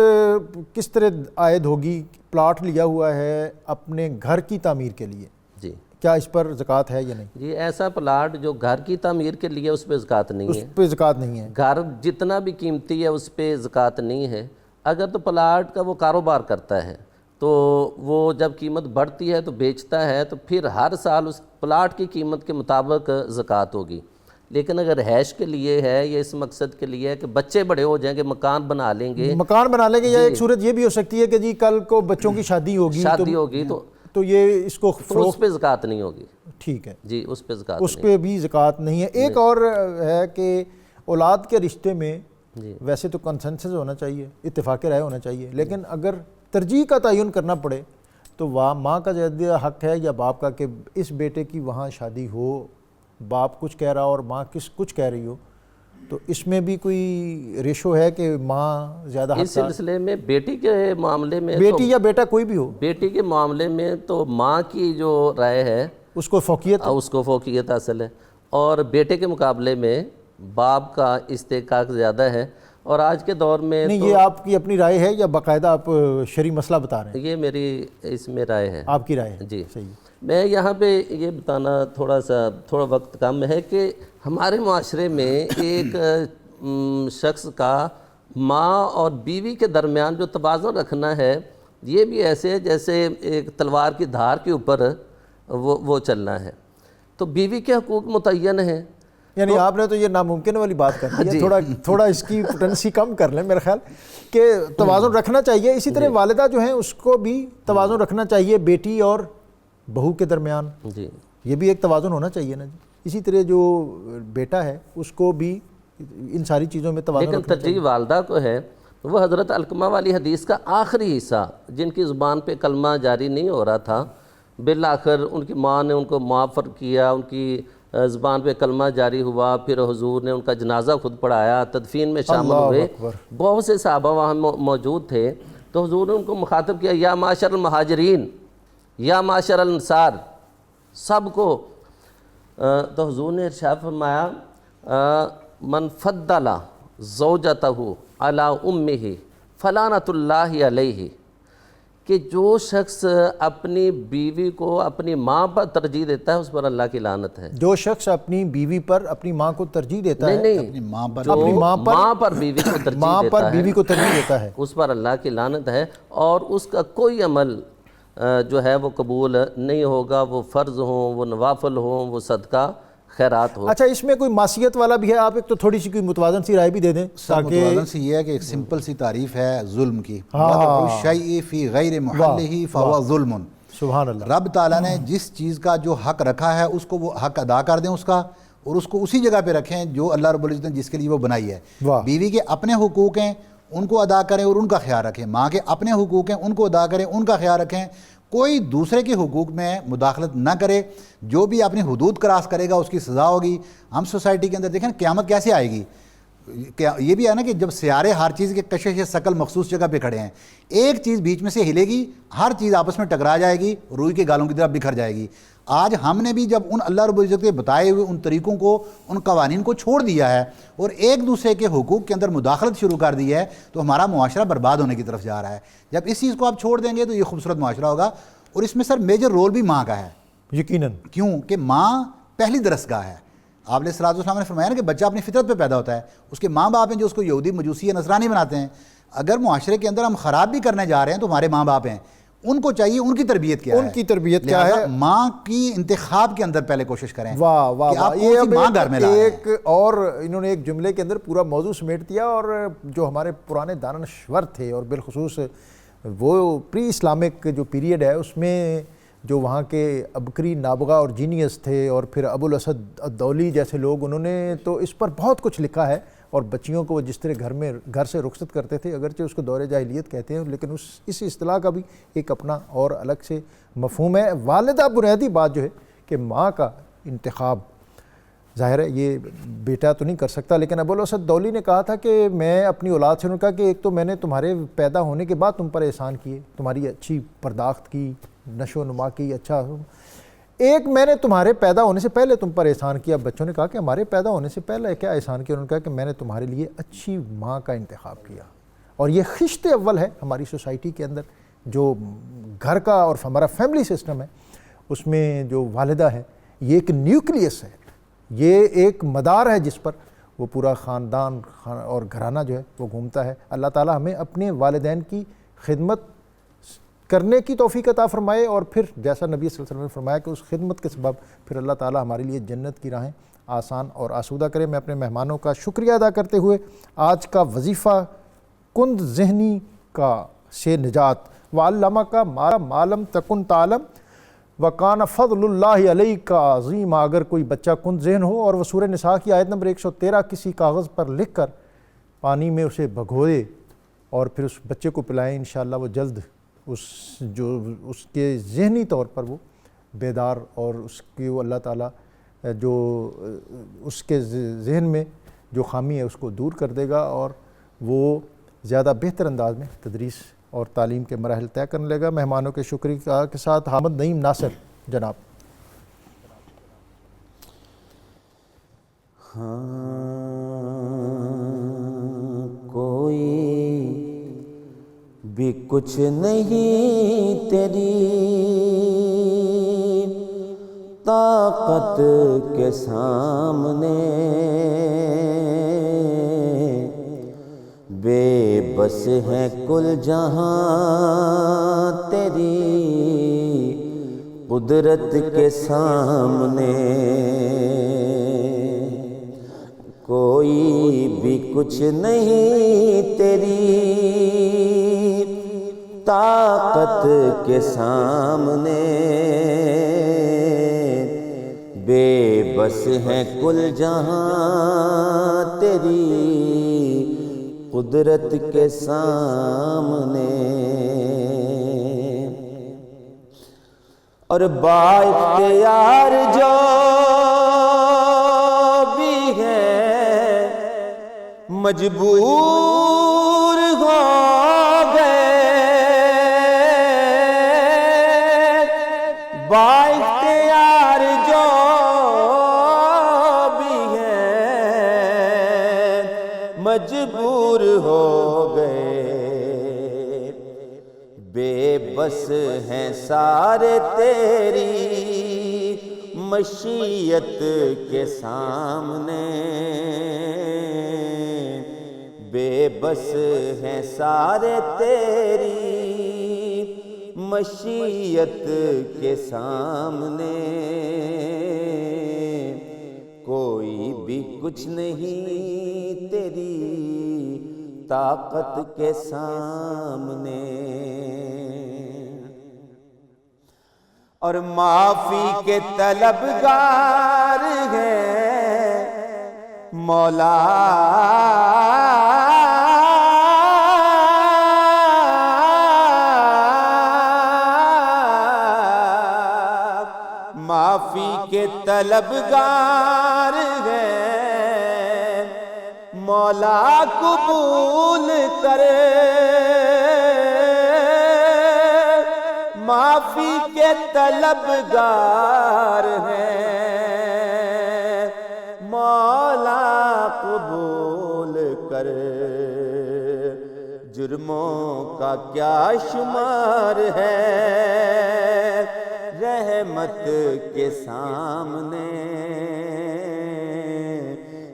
کس طرح عائد ہوگی؟ پلاٹ لیا ہوا ہے اپنے گھر کی تعمیر کے لیے, جی کیا اس پر زکوٰۃ ہے یا نہیں؟ جی ایسا پلاٹ جو گھر کی تعمیر کے لیے اس پہ زکوٰۃ نہیں ہے. اس پہ زکوٰۃ نہیں ہے. گھر جتنا بھی قیمتی ہے اس پہ زکوٰۃ نہیں ہے. اگر تو پلاٹ کا وہ کاروبار کرتا ہے تو وہ جب قیمت بڑھتی ہے تو بیچتا ہے, تو پھر ہر سال اس پلاٹ کی قیمت کے مطابق زکوٰۃ ہوگی. لیکن اگر رہائش کے لیے ہے یا اس مقصد کے لیے ہے کہ بچے بڑے ہو جائیں گے, مکان بنا لیں گے, یا ایک صورت یہ بھی ہو سکتی ہے کہ جی کل کو بچوں کی شادی ہوگی تو یہ اس کو اس پہ زکوٰۃ نہیں ہوگی. ٹھیک ہے جی اس پہ زکوٰۃ اس پہ بھی زکوٰۃ نہیں ہے. ایک اور ہے کہ اولاد کے رشتے میں ویسے تو کنسنسس ہونا چاہیے, اتفاق رائے ہونا چاہیے, لیکن اگر ترجیح کا تعین کرنا پڑے تو ماں کا زیادہ حق ہے یا باپ کا کہ اس بیٹے کی وہاں شادی ہو, باپ کچھ کہہ رہا اور ماں کچھ کہہ رہی ہو, تو اس میں بھی کوئی ریشو ہے کہ ماں زیادہ حق؟ اس سلسلے میں بیٹی کے معاملے میں, بیٹی یا بیٹا کوئی بھی ہو, بیٹی کے معاملے میں تو ماں کی جو رائے ہے اس کو فوقیت حاصل ہے, اور بیٹے کے مقابلے میں باپ کا استحقاق زیادہ ہے. اور آج کے دور میں نہیں, یہ آپ کی اپنی رائے ہے یا باقاعدہ آپ شرعی مسئلہ بتا رہے ہیں؟ یہ میری اس میں رائے ہے. آپ کی رائے ہے. جی صحیح. میں یہاں پہ یہ بتانا تھوڑا وقت کم ہے کہ ہمارے معاشرے میں ایک شخص کا ماں اور بیوی کے درمیان جو توازن رکھنا ہے یہ بھی ایسے جیسے ایک تلوار کی دھار کے اوپر وہ چلنا ہے. تو بیوی کے حقوق متعین ہیں, یعنی آپ نے تو یہ ناممکن والی بات کر دی ہے, تھوڑا اس کی پوٹنسی کم کر لیں میرا خیال کہ توازن رکھنا چاہیے. اسی طرح والدہ جو ہیں اس کو بھی توازن رکھنا چاہیے بیٹی اور بہو کے درمیان. جی یہ بھی ایک توازن ہونا چاہیے نا جی. اسی طرح جو بیٹا ہے اس کو بھی ان ساری چیزوں میں توازن لیکن ترجیح والدہ کو ہے. وہ حضرت علقمہ والی حدیث کا آخری حصہ جن کی زبان پہ کلمہ جاری نہیں ہو رہا تھا، بالآخر ان کی ماں نے ان کو معافر کیا، ان کی زبان پہ کلمہ جاری ہوا، پھر حضور نے ان کا جنازہ خود پڑھایا، تدفین میں شامل ہوئے. بہت سے صحابہ وہاں موجود تھے، تو حضور نے ان کو مخاطب کیا، یا معاشر المہاجرین یا معاشر الانصار، سب کو. تو حضور نے ارشاد فرمایا من فضل زوجتہ علی امہ فلعنۃ اللہ علیہ، کہ جو شخص اپنی بیوی کو اپنی ماں پر ترجیح دیتا ہے اس پر اللہ کی لعنت ہے. جو شخص اپنی بیوی پر اپنی ماں کو ترجیح دیتا ہے، نہیں اپنی ماں پر جو ماں پر بیوی کو ترجیح ماں دیتا پر ہے بیوی کو ترجیح دیتا ہے، اس پر اللہ کی لعنت ہے، اور اس کا کوئی عمل جو ہے وہ قبول نہیں ہوگا، وہ فرض ہوں، وہ نوافل ہوں، وہ صدقہ خیرات ہو. اچھا اس میں کوئی معصیت والا بھی ہے؟ آپ ایک تو تھوڑی سی کوئی متوازن سی رائے بھی دے دیں تاکہ متوازن سی یہ ہے کہ ایک سمپل سی تعریف ہے ظلم کی، شیء فی غیر محلہ فہو ظلم. سبحان اللہ. رب تعالیٰ نے جس چیز کا جو حق رکھا ہے اس کو وہ حق ادا کر دیں اس کا، اور اس کو اسی جگہ پہ رکھیں جو اللہ رب العزت نے جس کے لیے وہ بنائی ہے. بیوی کے اپنے حقوق ہیں ان کو ادا کریں اور ان کا خیال رکھیں، ماں کے اپنے حقوق ہیں ان کو ادا کریں، ان کا خیال رکھیں، کوئی دوسرے کے حقوق میں مداخلت نہ کرے. جو بھی اپنی حدود کراس کرے گا اس کی سزا ہوگی. ہم سوسائٹی کے اندر دیکھیں قیامت کیسے آئے گی، یہ بھی ہے نا کہ جب سیارے ہر چیز کے کشش ثقل مخصوص جگہ پہ کھڑے ہیں، ایک چیز بیچ میں سے ہلے گی، ہر چیز آپس میں ٹکرا جائے گی، روئی کے گالوں کی طرح بکھر جائے گی. آج ہم نے بھی جب ان اللہ رب العزت کے بتائے ہوئے ان طریقوں کو، ان قوانین کو چھوڑ دیا ہے اور ایک دوسرے کے حقوق کے اندر مداخلت شروع کر دی ہے، تو ہمارا معاشرہ برباد ہونے کی طرف جا رہا ہے. جب اس چیز کو آپ چھوڑ دیں گے تو یہ خوبصورت معاشرہ ہوگا. اور اس میں سر میجر رول بھی ماں کا ہے یقیناً. کیوں کہ ماں پہلی درسگاہ ہے. آپ علیہ السلام نے فرمایا نا کہ بچہ اپنی فطرت پہ پیدا ہوتا ہے، اس کے ماں باپ ہیں جو اس کو یہودی مجوسی یا نصرانی بناتے ہیں. اگر معاشرے کے اندر ہم خراب بھی کرنے جا رہے ہیں تو ہمارے ماں باپ ہیں، ان کو چاہیے ان کی تربیت کیا ہے، ان کی تربیت کیا ہے. ماں کی انتخاب کے اندر پہلے کوشش کریں. واہ واہ واہ. یہ اب ماں گھر میں لا رہے ہیں. ایک اور انہوں نے ایک جملے کے اندر پورا موضوع سمیٹ دیا. اور جو ہمارے پرانے دانشور تھے اور بالخصوص وہ پری اسلامک جو پیریڈ ہے اس میں جو وہاں کے عبقری نابغہ اور جینیس تھے، اور پھر ابو الاسد الدولی جیسے لوگ، انہوں نے تو اس پر بہت کچھ لکھا ہے. اور بچیوں کو وہ جس طرح گھر سے رخصت کرتے تھے، اگرچہ اس کو دور جاہلیت کہتے ہیں، لیکن اس اصطلاح کا بھی ایک اپنا اور الگ سے مفہوم ہے. والدہ بنیادی بات جو ہے کہ ماں کا انتخاب، ظاہر ہے یہ بیٹا تو نہیں کر سکتا، لیکن ابو الاسد دولی نے کہا تھا کہ میں اپنی اولاد سے، انہوں نے کہا کہ ایک تو میں نے تمہارے پیدا ہونے کے بعد تم پر احسان کیے، تمہاری اچھی پرداخت کی، نشو و نما کی، اچھا. ایک میں نے تمہارے پیدا ہونے سے پہلے تم پر احسان کیا. بچوں نے کہا کہ ہمارے پیدا ہونے سے پہلے کیا احسان کیا؟ انہوں نے کہا کہ میں نے تمہارے لیے اچھی ماں کا انتخاب کیا. اور یہ خشت اول ہے ہماری سوسائٹی کے اندر، جو گھر کا اور ہمارا فیملی سسٹم ہے اس میں جو والدہ ہے یہ ایک نیوکلیس ہے، یہ ایک مدار ہے جس پر وہ پورا خاندان اور گھرانہ جو ہے وہ گھومتا ہے. اللہ تعالی ہمیں اپنے والدین کی خدمت کرنے کی توفیق عطا فرمائے، اور پھر جیسا نبی صلی اللہ علیہ وسلم نے فرمایا کہ اس خدمت کے سبب پھر اللہ تعالی ہمارے لیے جنت کی راہیں آسان اور آسودہ کرے. میں اپنے مہمانوں کا شکریہ ادا کرتے ہوئے آج کا وظیفہ کند ذہنی کا سے نجات، وعلمک ما لم تکن تعلم وکان فضل اللہ علیک عظیم. اگر کوئی بچہ کند ذہن ہو اور وہ سورہ نساء کی آیت نمبر 113 کسی کاغذ پر لکھ کر پانی میں اسے بھگوئے اور پھر اس بچے کو پلائیں، انشاءاللہ وہ جلد اس کے ذہنی طور پر وہ بیدار، اور اس کی وہ اللہ تعالیٰ جو اس کے ذہن میں جو خامی ہے اس کو دور کر دے گا، اور وہ زیادہ بہتر انداز میں تدریس اور تعلیم کے مراحل طے کرنے لگا. مہمانوں کے شکریہ کے ساتھ حامد نعیم ناصر جناب. کوئی بھی کچھ نہیں تیری طاقت کے سامنے، بے بس ہے کل جہاں تیری قدرت کے سامنے. کوئی بھی کچھ نہیں تیری طاقت کے سامنے، بے بس ہیں کل جہاں تیری قدرت کے سامنے، اور با اختیار جو بھی ہے مجبور ہو گئے، با اختیار جو بھی ہے مجبور ہو گئے، بے بس ہیں سارے تیری مشیت کے سامنے، بے بس ہیں سارے تیری مشیت کے سامنے، کوئی بھی کچھ نہیں تیری طاقت کے سامنے، اور معافی کے طلبگار ہیں مولا، معافی کے طلبگار ہیں مولا، قبول کرے معافی کے طلبگار ہیں مولا، قبول کر، جرموں کا کیا شمار ہے رحمت کے سامنے،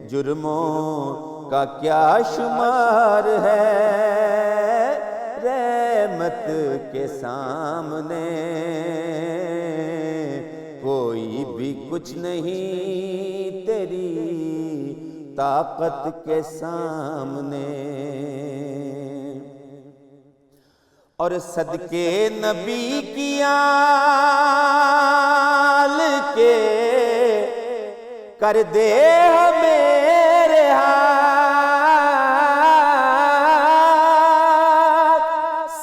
جرموں کا کیا شمار ہے رحمت کے سامنے، کوئی بھی کچھ نہیں تیری طاقت کے سامنے، اور صدقے نبی کی آل کے کر دے ہمیں رہا،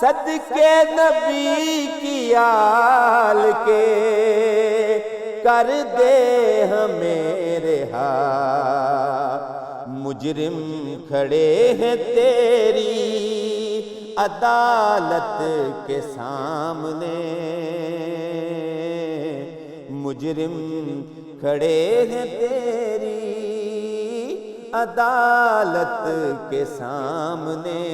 صدقے نبی کی آل کے کر دے ہمیں رہا، مجرم کھڑے ہیں تیری عدالت کے سامنے، مجرم کھڑے ہیں تیری عدالت کے سامنے،